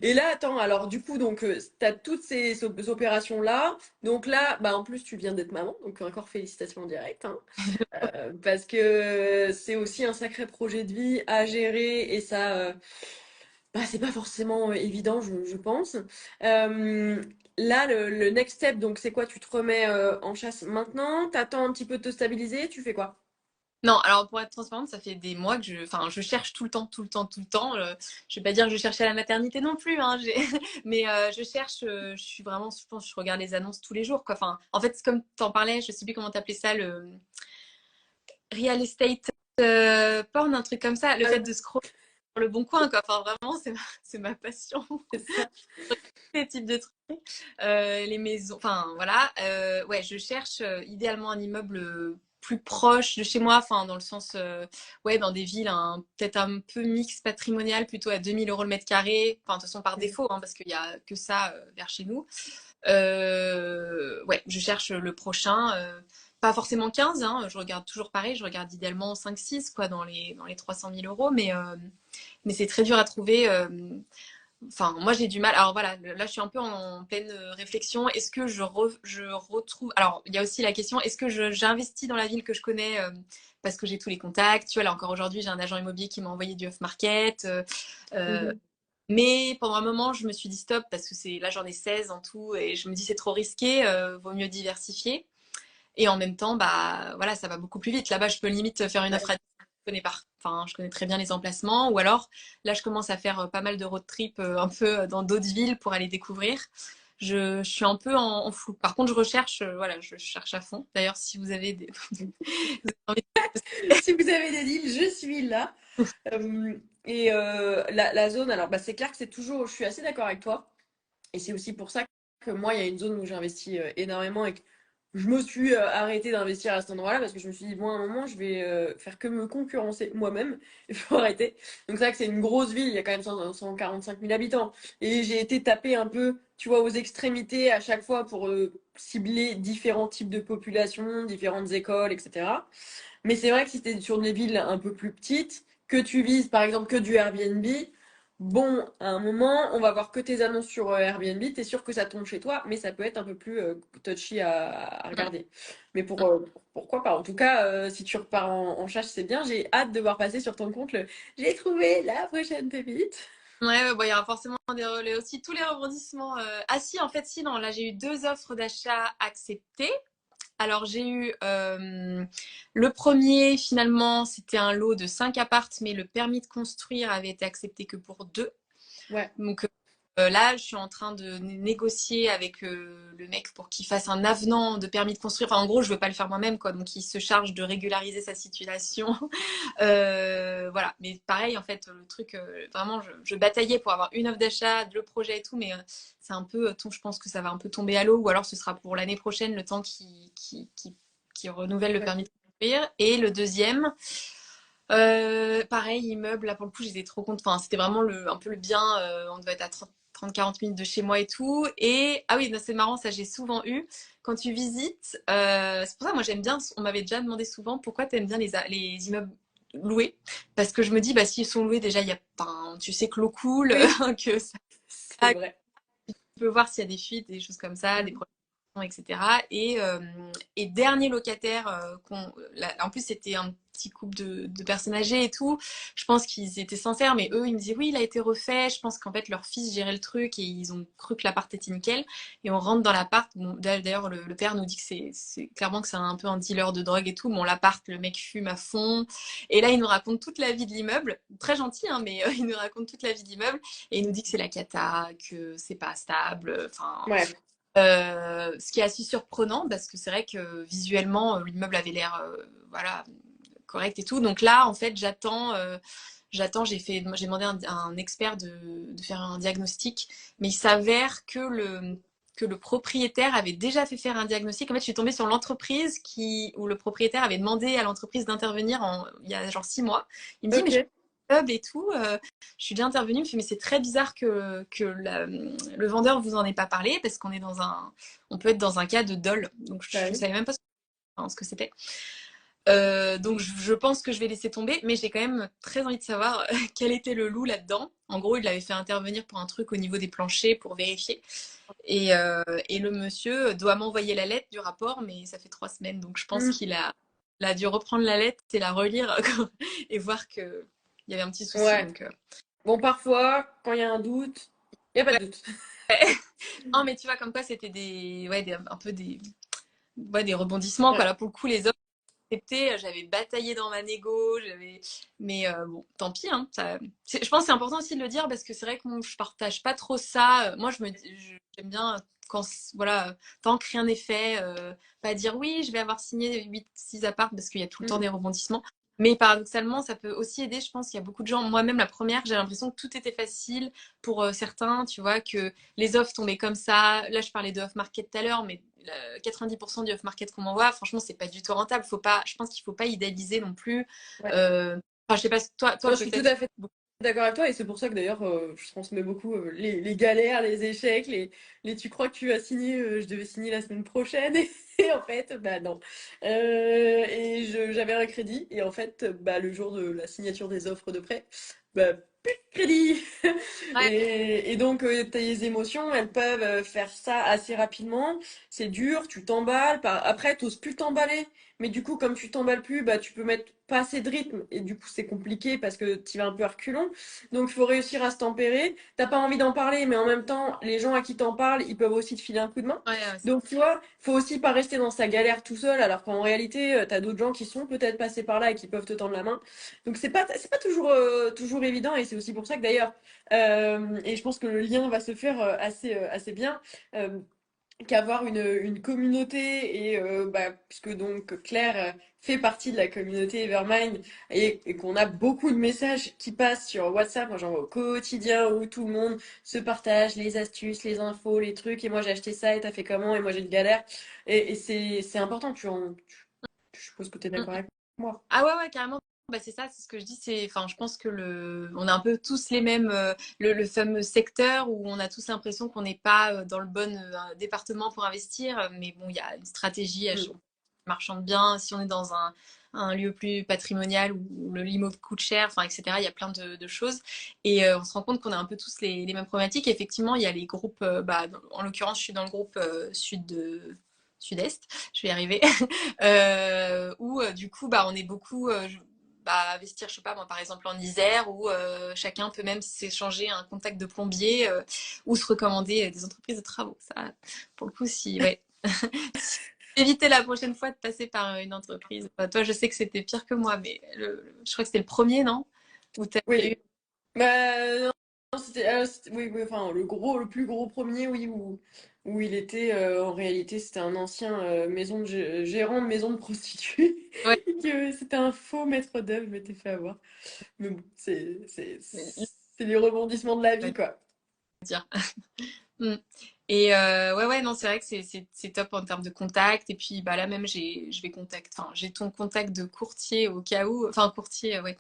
S1: Et là, attends, alors du coup, donc, t'as toutes ces opérations-là. Donc là, bah, en plus, tu viens d'être maman. Donc encore félicitations en direct, hein. Parce que c'est aussi un sacré projet de vie à gérer et ça, bah, c'est pas forcément évident, je pense. Euh, Là, le next step, donc c'est quoi? Tu te remets en chasse maintenant? T'attends un petit peu de te stabiliser? Tu fais quoi?
S2: Non, alors pour être transparente, ça fait des mois que enfin, je cherche tout le temps, tout le temps, tout le temps. Je vais pas dire que je cherche à la maternité non plus, hein, mais je cherche. Je suis vraiment, je pense, je regarde les annonces tous les jours, quoi. Enfin, en fait, comme t'en parlais, je sais plus comment t'appelais ça, le real estate porn, un truc comme ça. Le fait
S1: Ah,
S2: de scroller sur le bon coin, quoi. Enfin, vraiment, c'est ma passion.
S1: c'est ça.
S2: Les types de trucs, les maisons, enfin voilà. Ouais, je cherche idéalement un immeuble plus proche de chez moi, enfin dans le sens, ouais, dans des villes peut-être un peu mix patrimonial, plutôt à 2 000 € le mètre carré. Enfin, de toute façon par défaut, hein, parce qu'il y a que ça vers chez nous. Ouais, je cherche le prochain. Pas forcément 15, hein, je regarde toujours pareil, je regarde idéalement 5-6 quoi, dans les 300 000 €, mais c'est très dur à trouver. Enfin, moi j'ai du mal. Alors voilà, là je suis un peu en pleine réflexion. Est-ce que je retrouve. Alors, il y a aussi la question, est-ce que j'investis dans la ville que je connais parce que j'ai tous les contacts. Tu vois, là encore aujourd'hui, j'ai un agent immobilier qui m'a envoyé du off-market. Euh,
S1: Mhm.
S2: mais pendant un moment, je me suis dit stop parce que là j'en ai 16 en tout et je me dis c'est trop risqué, vaut mieux diversifier. Et en même temps, bah voilà, ça va beaucoup plus vite. Là-bas, je peux limite faire une offre
S1: Ouais.
S2: à enfin, je connais très bien les emplacements. Ou alors, là, je commence à faire pas mal de road trip un peu dans d'autres villes pour aller découvrir. Je suis un peu en flou. Par contre, je recherche, voilà, je cherche à fond. D'ailleurs, si vous avez vous avez envie
S1: Si vous avez des deals, je suis là. Et la zone, alors bah, c'est clair que c'est toujours, je suis assez d'accord avec toi. Et c'est aussi pour ça que moi, il y a une zone où j'investis énormément et que je me suis arrêtée d'investir à cet endroit-là parce que je me suis dit, bon, à un moment, je vais faire que me concurrencer moi-même. Il faut arrêter. Donc, c'est vrai que c'est une grosse ville, il y a quand même 145 000 habitants. Et j'ai été taper un peu, tu vois, aux extrémités à chaque fois pour cibler différents types de populations, différentes écoles, etc. Mais c'est vrai que si tu es sur des villes un peu plus petites, que tu vises par exemple que du Airbnb, bon, à un moment, on va voir que tes annonces sur Airbnb, t'es sûr que ça tombe chez toi, mais ça peut être un peu plus touchy à regarder. Mais pourquoi pas? En tout cas, si tu repars en chasse, c'est bien. J'ai hâte de voir passer sur ton compte le J'ai trouvé la prochaine pépite.
S2: ouais, ouais, bon, il y aura forcément des relais aussi. Tous les rebondissements. Ah si, en fait, si, non, là, j'ai eu 2 offres d'achat acceptées. Alors, j'ai eu le premier, finalement, c'était un lot de 5 appartes, mais le permis de construire avait été accepté que pour 2.
S1: Ouais.
S2: Donc là, je suis en train de négocier avec le mec pour qu'il fasse un avenant de permis de construire. Enfin, en gros, je veux pas le faire moi-même, quoi. Donc, il se charge de régulariser sa situation. Voilà. Mais pareil, en fait, le truc, vraiment, je bataillais pour avoir une offre d'achat, le projet et tout, mais c'est un peu, je pense que ça va un peu tomber à l'eau, ou alors ce sera pour l'année prochaine, le temps qui renouvelle le
S1: Ouais.
S2: permis de construire. Et le deuxième, pareil, immeuble, là pour le coup, j'étais trop contente. Enfin, c'était vraiment un peu le bien. On devait être à 30-40 minutes de chez moi et tout. Et ah oui, c'est marrant, ça j'ai souvent eu. Quand tu visites, c'est pour ça, moi j'aime bien. On m'avait déjà demandé souvent pourquoi tu aimes bien les immeubles loués. Parce que je me dis, bah s'ils sont loués, déjà, il y a, enfin, tu sais que l'eau coule,
S1: Oui,
S2: que ça,
S1: c'est vrai.
S2: tu peux voir s'il y a des fuites, des choses comme ça, des
S1: Mhm.
S2: problèmes, etc. Et dernier locataire, en plus c'était un petit couple de personnes âgées et tout. Je pense qu'ils étaient sincères, mais eux ils me disaient oui, il a été refait. Je pense qu'en fait leur fils gérait le truc et ils ont cru que l'appart était nickel. Et on rentre dans l'appart. Bon, d'ailleurs le père nous dit que c'est clairement que c'est un peu un dealer de drogue et tout. Bon, l'appart, le mec fume à fond. Et là il nous raconte toute la vie de l'immeuble. Très gentil, hein, mais il nous raconte toute la vie de l'immeuble et il nous dit que c'est la cata, que c'est pas stable. Enfin,
S1: Ouais.
S2: ce qui est assez surprenant parce que c'est vrai que visuellement l'immeuble avait l'air voilà correct et tout. Donc là en fait j'attends, j'ai demandé à un expert de faire un diagnostic, mais il s'avère que le propriétaire avait déjà fait faire un diagnostic. En fait, je suis tombée sur l'entreprise où le propriétaire avait demandé à l'entreprise d'intervenir il y a genre 6 mois. Il me dit, mais je
S1: Ok.
S2: club et tout, je suis déjà intervenue, il me fait, mais c'est très bizarre que le vendeur vous en ait pas parlé parce qu'on est on peut être dans un cas de dol. Donc
S1: Bah
S2: je
S1: oui.
S2: savais même pas ce que c'était. Donc je pense que je vais laisser tomber, mais j'ai quand même très envie de savoir quel était le loup là-dedans. En gros, il l'avait fait intervenir pour un truc au niveau des planchers pour vérifier. Et le monsieur doit m'envoyer la lettre du rapport, mais ça fait 3 semaines, donc je pense
S1: Mm.
S2: qu'il a dû reprendre la lettre et la relire et voir qu'il y avait un petit souci.
S1: Ouais.
S2: Donc,
S1: Bon, parfois, quand il y a un doute, il n'y a pas
S2: ouais.
S1: de doute.
S2: Non, mais tu vois, comme quoi c'était un peu ouais, des rebondissements, quoi.
S1: Ouais.
S2: Là, pour le coup, les offres acceptées, j'avais bataillé dans ma négo, mais bon, tant pis, hein. Je pense que c'est important aussi de le dire parce que c'est vrai que moi, je partage pas trop ça. Moi, j'aime bien quand, voilà, tant que rien n'est fait, pas dire oui, je vais avoir signé 8-6 apparts parce qu'il y a tout le temps
S1: Mm.
S2: des rebondissements. Mais paradoxalement, ça peut aussi aider. Je pense qu'il y a beaucoup de gens, moi-même la première, j'ai l'impression que tout était facile pour certains, tu vois, que les offres tombaient comme ça. Là, je parlais de off-market tout à l'heure, mais 90% du off-market qu'on m'envoie, franchement, c'est pas du tout rentable. Je pense qu'il faut pas idéaliser non plus.
S1: Ouais.
S2: Enfin, je sais pas, toi
S1: Moi, je suis tout
S2: peut-être.
S1: à fait d'accord avec toi et c'est pour ça que d'ailleurs je transmets beaucoup les galères, les échecs, tu crois que tu as signé, je devais signer la semaine prochaine et en fait bah non. Et j'avais un crédit et en fait bah le jour de la signature des offres de prêt, bah plus de crédit.
S2: Ouais,
S1: Et donc tes émotions elles peuvent faire ça assez rapidement. C'est dur, tu t'emballes, après t'oses plus t'emballer. Mais du coup, comme tu t'emballes plus, bah, tu peux mettre pas assez de rythme et du coup, c'est compliqué parce que tu vas un peu à reculons. Donc, il faut réussir à se tempérer. T'as pas envie d'en parler, mais en même temps, les gens à qui t'en parlent, ils peuvent aussi te filer un coup de main.
S2: ouais,
S1: Donc, tu vois, faut aussi pas rester dans sa galère tout seul, alors qu'en réalité, t'as d'autres gens qui sont peut-être passés par là et qui peuvent te tendre la main. Donc, c'est pas toujours, toujours évident et c'est aussi pour ça que d'ailleurs, et je pense que le lien va se faire assez bien. euh, Qu'avoir une communauté et bah, puisque donc Claire fait partie de la communauté Evermind et qu'on a beaucoup de messages qui passent sur WhatsApp, moi j'en vois au quotidien où tout le monde se partage les astuces, les infos, les trucs et moi j'ai acheté ça et t'as fait comment et moi j'ai une galère et c'est important, je suppose que t'es
S2: ouais.
S1: d'accord avec moi.
S2: Ah ouais, ouais, carrément. Bah, c'est ça, c'est ce que je dis. Enfin, je pense que on a un peu tous les mêmes, le fameux secteur où on a tous l'impression qu'on n'est pas dans le bon département pour investir. Mais bon, il y a une stratégie à
S1: Mm.
S2: marchande bien. Si on est dans un lieu plus patrimonial où le limo coûte cher, enfin, etc. Il y a plein de choses. Et on se rend compte qu'on a un peu tous les mêmes problématiques. Et effectivement, il y a les groupes, bah, en l'occurrence, je suis dans le groupe sud-est, je vais y arriver, où du coup, bah, on est beaucoup bah, investir, je sais pas, moi, par exemple en Isère, où chacun peut même s'échanger un contact de plombier ou se recommander des entreprises de travaux. Ça, pour le coup, si, ouais. éviter la prochaine fois de passer par une entreprise. Enfin, toi, je sais que c'était pire que moi, mais je crois que c'était le premier, non? Où tu eu...
S1: Oui. Bah, non, oui, oui, enfin, le plus gros premier, oui, où il était, en réalité, c'était un ancien gérant de maison de prostituée.
S2: Ouais,
S1: C'était un faux maître d'œuvre, je m'étais fait avoir. Mais bon, c'est les rebondissements de la vie,
S2: ouais,
S1: quoi.
S2: dire. Mm. Et ouais, ouais, non, c'est vrai que c'est top en termes de contact. Et puis bah, là même, je vais contact, enfin, j'ai ton contact de courtier au cas où, enfin, courtier, ouais,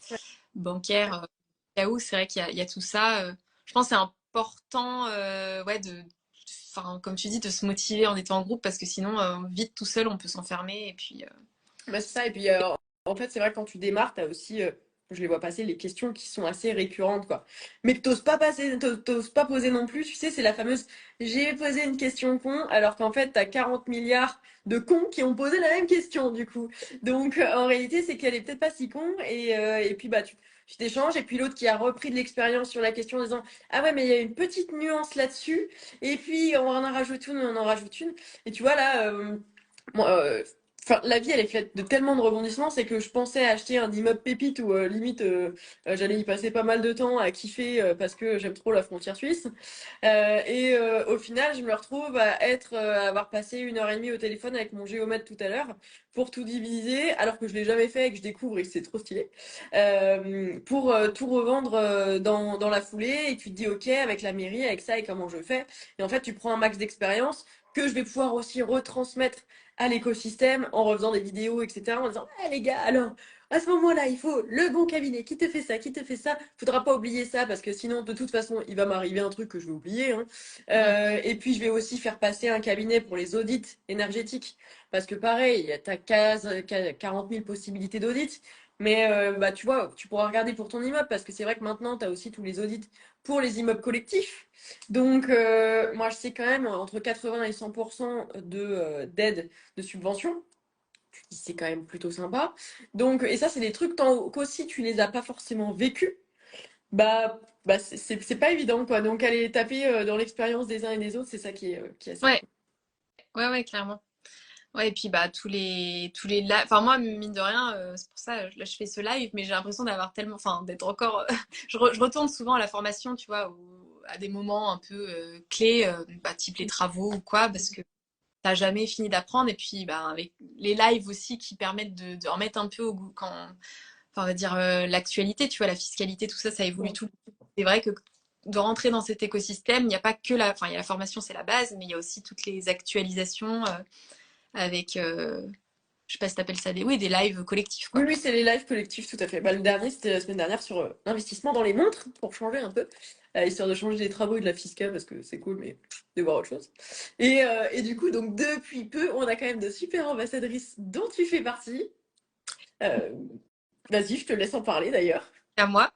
S2: bancaire, au cas où. C'est vrai qu'il y a tout ça. Je pense que c'est important, ouais, enfin, comme tu dis, de se motiver en étant en groupe parce que sinon, vite tout seul, on peut s'enfermer. Et puis,
S1: Bah, c'est ça. Et puis, en fait, c'est vrai que quand tu démarres, tu as aussi, je les vois passer, les questions qui sont assez récurrentes, quoi. Mais que t'oses pas poser non plus. Tu sais, c'est la fameuse j'ai posé une question con, alors qu'en fait, tu as 40 milliards de cons qui ont posé la même question, du coup. Donc, en réalité, c'est qu'elle est peut-être pas si con. Et puis, bah, tu t'échanges. Et puis, l'autre qui a repris de l'expérience sur la question en disant ah ouais, mais il y a une petite nuance là-dessus. Et puis, on en rajoute une, on en rajoute une. Et tu vois, là, moi, enfin, la vie, elle est faite de tellement de rebondissements, c'est que je pensais acheter un immeuble pépite où limite j'allais y passer pas mal de temps à kiffer parce que j'aime trop la frontière suisse. Au final, je me retrouve à avoir passé 1 heure et demie au téléphone avec mon géomètre tout à l'heure pour tout diviser, alors que je l'ai jamais fait et que je découvre et que c'est trop stylé, pour tout revendre dans la foulée. Et tu te dis, ok, avec la mairie, avec ça et comment je fais. Et en fait, tu prends un max d'expérience que je vais pouvoir aussi retransmettre à l'écosystème en refaisant des vidéos, etc. En disant, ah les gars, alors, à ce moment-là, il faut le bon cabinet qui te fait ça, qui te fait ça. Faudra pas oublier ça parce que sinon, de toute façon, il va m'arriver un truc que je vais oublier, hein.
S2: mm,
S1: Et puis, je vais aussi faire passer un cabinet pour les audits énergétiques. Parce que pareil, t'as 40 000 possibilités d'audit. Mais bah, tu vois, tu pourras regarder pour ton immeuble parce que c'est vrai que maintenant, tu as aussi tous les audits pour les immeubles collectifs. Donc, moi, je sais quand même entre 80 et 100% d'aide de subvention. C'est quand même plutôt sympa. Donc, et ça, c'est des trucs tant qu'aussi tu les as pas forcément vécus, bah c'est pas évident, quoi. Donc, aller taper dans l'expérience des uns et des autres, c'est ça qui est assez
S2: ouais,
S1: cool.
S2: ouais, ouais, clairement. Ouais, et puis bah tous les lives. Enfin moi mine de rien, c'est pour ça là je fais ce live, mais j'ai l'impression d'avoir tellement, enfin d'être encore. Je retourne souvent à la formation, tu vois, à des moments un peu clés, bah, type les travaux ou quoi, parce que t'as jamais fini d'apprendre. Et puis bah avec les lives aussi qui permettent de remettre un peu au goût quand, enfin on va dire l'actualité, tu vois, la fiscalité, tout ça, ça évolue
S1: Ouais.
S2: tout. C'est vrai que de rentrer dans cet écosystème, il n'y a pas que enfin il y a la formation, c'est la base, mais il y a aussi toutes les actualisations avec, je sais pas si t'appelles ça oui, des lives collectifs,
S1: Oui,
S2: quoi.
S1: oui, c'est les lives collectifs, tout à fait. Bah, le dernier, c'était la semaine dernière sur l'investissement dans les montres, pour changer un peu, histoire de changer des travaux et de la fiscale, parce que c'est cool, mais de voir autre chose. Et du coup, donc depuis peu, on a quand même de super ambassadrices dont tu fais partie. Euh, Vas-y, je te laisse en parler d'ailleurs.
S2: À moi.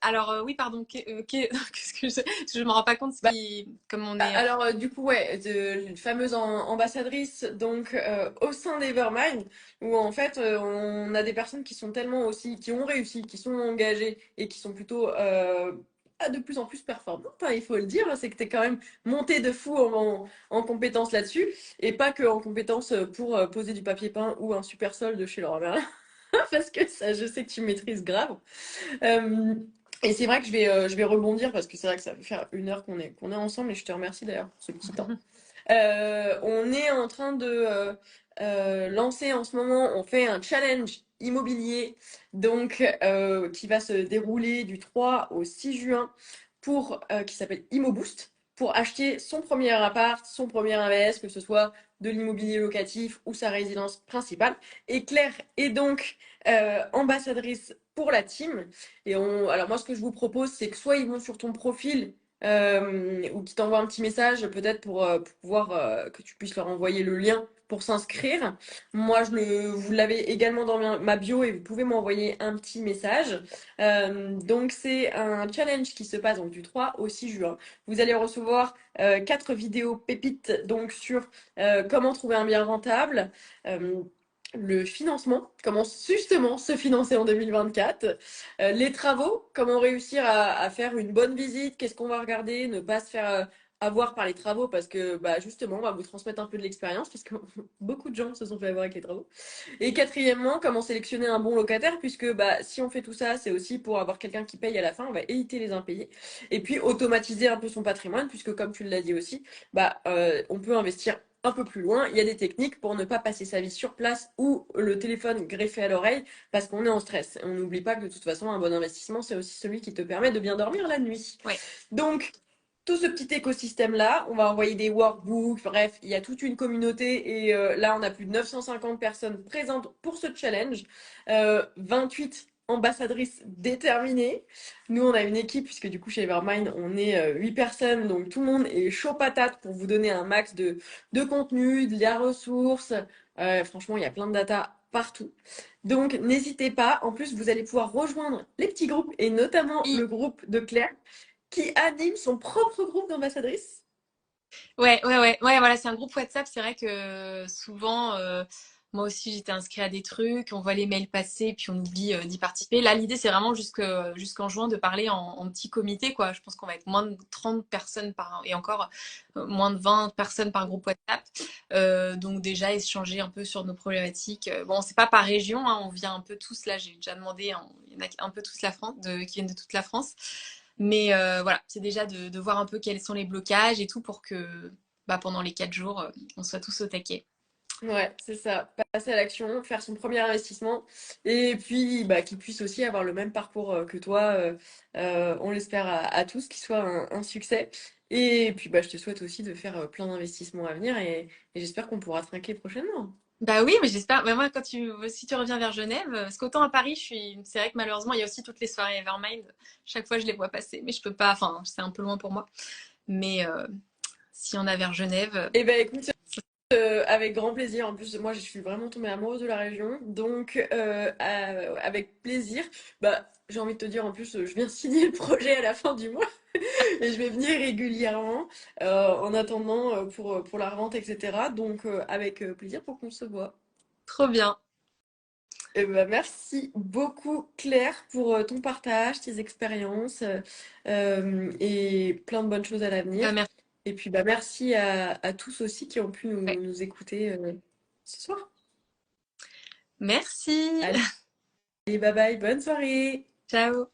S2: Alors, oui, pardon, qu'est-ce que je me rends pas compte comme on est.
S1: Alors, du coup, ouais, une fameuse ambassadrice, donc au sein d'Evermind, où en fait, on a des personnes qui sont tellement aussi, qui ont réussi, qui sont engagées et qui sont plutôt de plus en plus performantes, hein, il faut le dire. C'est que tu es quand même monté de fou en compétences là-dessus, et pas que en compétences pour poser du papier peint ou un super solde chez Leroy Merlin, parce que ça, je sais que tu maîtrises grave. Euh, et c'est vrai que je vais rebondir parce que c'est vrai que ça fait faire 1 heure qu'on est ensemble et je te remercie d'ailleurs pour ce petit temps. On est en train de lancer en ce moment, on fait un challenge immobilier donc qui va se dérouler du 3 au 6 juin qui s'appelle ImmoBoost pour acheter son premier appart, son premier invest, que ce soit de l'immobilier locatif ou sa résidence principale. Et Claire est donc ambassadrice pour la team. Alors moi, ce que je vous propose, c'est que soit ils vont sur ton profil ou qu'ils t'envoient un petit message, peut-être pour pouvoir que tu puisses leur envoyer le lien pour s'inscrire. Moi, vous l'avez également dans ma bio et vous pouvez m'envoyer un petit message. Donc, c'est un challenge qui se passe donc, du 3 au 6 juin. Vous allez recevoir 4 vidéos pépites donc sur comment trouver un bien rentable. Le financement, comment justement se financer en 2024, les travaux, comment réussir à faire une bonne visite, qu'est-ce qu'on va regarder, ne pas se faire avoir par les travaux parce que bah, justement, on va vous transmettre un peu de l'expérience parce que beaucoup de gens se sont fait avoir avec les travaux. Et quatrièmement, comment sélectionner un bon locataire puisque bah, si on fait tout ça, c'est aussi pour avoir quelqu'un qui paye à la fin, on va éviter les impayés. Et puis automatiser un peu son patrimoine puisque comme tu l'as dit aussi, bah, on peut investir un peu plus loin. Il y a des techniques pour ne pas passer sa vie sur place ou le téléphone greffé à l'oreille parce qu'on est en stress. On n'oublie pas que de toute façon, un bon investissement, c'est aussi celui qui te permet de bien dormir la nuit.
S2: Ouais.
S1: Donc, tout ce petit écosystème-là, on va envoyer des workbooks, bref, il y a toute une communauté et là, on a plus de 950 personnes présentes pour ce challenge, 28 ambassadrices déterminées. Nous, on a une équipe, puisque du coup, chez Evermind, on est 8 personnes, donc tout le monde est chaud patate pour vous donner un max de contenu, de la ressource. Franchement, il y a plein de data partout. Donc, n'hésitez pas. En plus, vous allez pouvoir rejoindre les petits groupes et notamment
S2: Oui.
S1: le groupe de Claire qui anime son propre groupe d'ambassadrices.
S2: Ouais, voilà, c'est un groupe WhatsApp. C'est vrai que souvent, moi aussi, j'étais inscrite à des trucs, on voit les mails passer, puis on oublie d'y participer. Là, l'idée, c'est vraiment jusqu'en juin de parler en petit comité, quoi. Je pense qu'on va être moins de 30 personnes et encore moins de 20 personnes par groupe WhatsApp. Donc déjà, échanger un peu sur nos problématiques. Bon, c'est pas par région, hein, on vient un peu tous, là, j'ai déjà demandé, hein, il y en a un peu tous qui viennent de toute la France. Mais voilà, c'est déjà de voir un peu quels sont les blocages et tout pour que bah, pendant les 4 jours, on soit tous au taquet.
S1: Ouais, c'est ça. Passer à l'action, faire son premier investissement et puis bah, qu'il puisse aussi avoir le même parcours que toi. On l'espère à tous, qu'il soit un succès. Et puis bah, je te souhaite aussi de faire plein d'investissements à venir et j'espère qu'on pourra trinquer prochainement.
S2: Bah oui, mais j'espère. Bah moi, si tu reviens vers Genève, parce qu'autant à Paris, c'est vrai que malheureusement, il y a aussi toutes les soirées Evermind. Chaque fois, je les vois passer, mais je peux pas. Enfin, c'est un peu loin pour moi. Mais si on a vers Genève,
S1: Eh ben écoute, avec grand plaisir. En plus, moi, je suis vraiment tombée amoureuse de la région. Donc, avec plaisir. Bah, j'ai envie de te dire, en plus, je viens signer le projet à la fin du mois. Et je vais venir régulièrement en attendant pour la revente, etc. Donc, avec plaisir pour qu'on se voit.
S2: trop bien.
S1: Et bah, merci beaucoup, Claire, pour ton partage, tes expériences et plein de bonnes choses à l'avenir.
S2: Bah, merci.
S1: Et puis, bah, merci à tous aussi qui ont pu
S2: Ouais.
S1: nous écouter ce soir.
S2: Merci.
S1: Allez, bye bye, bonne soirée!
S2: Ciao.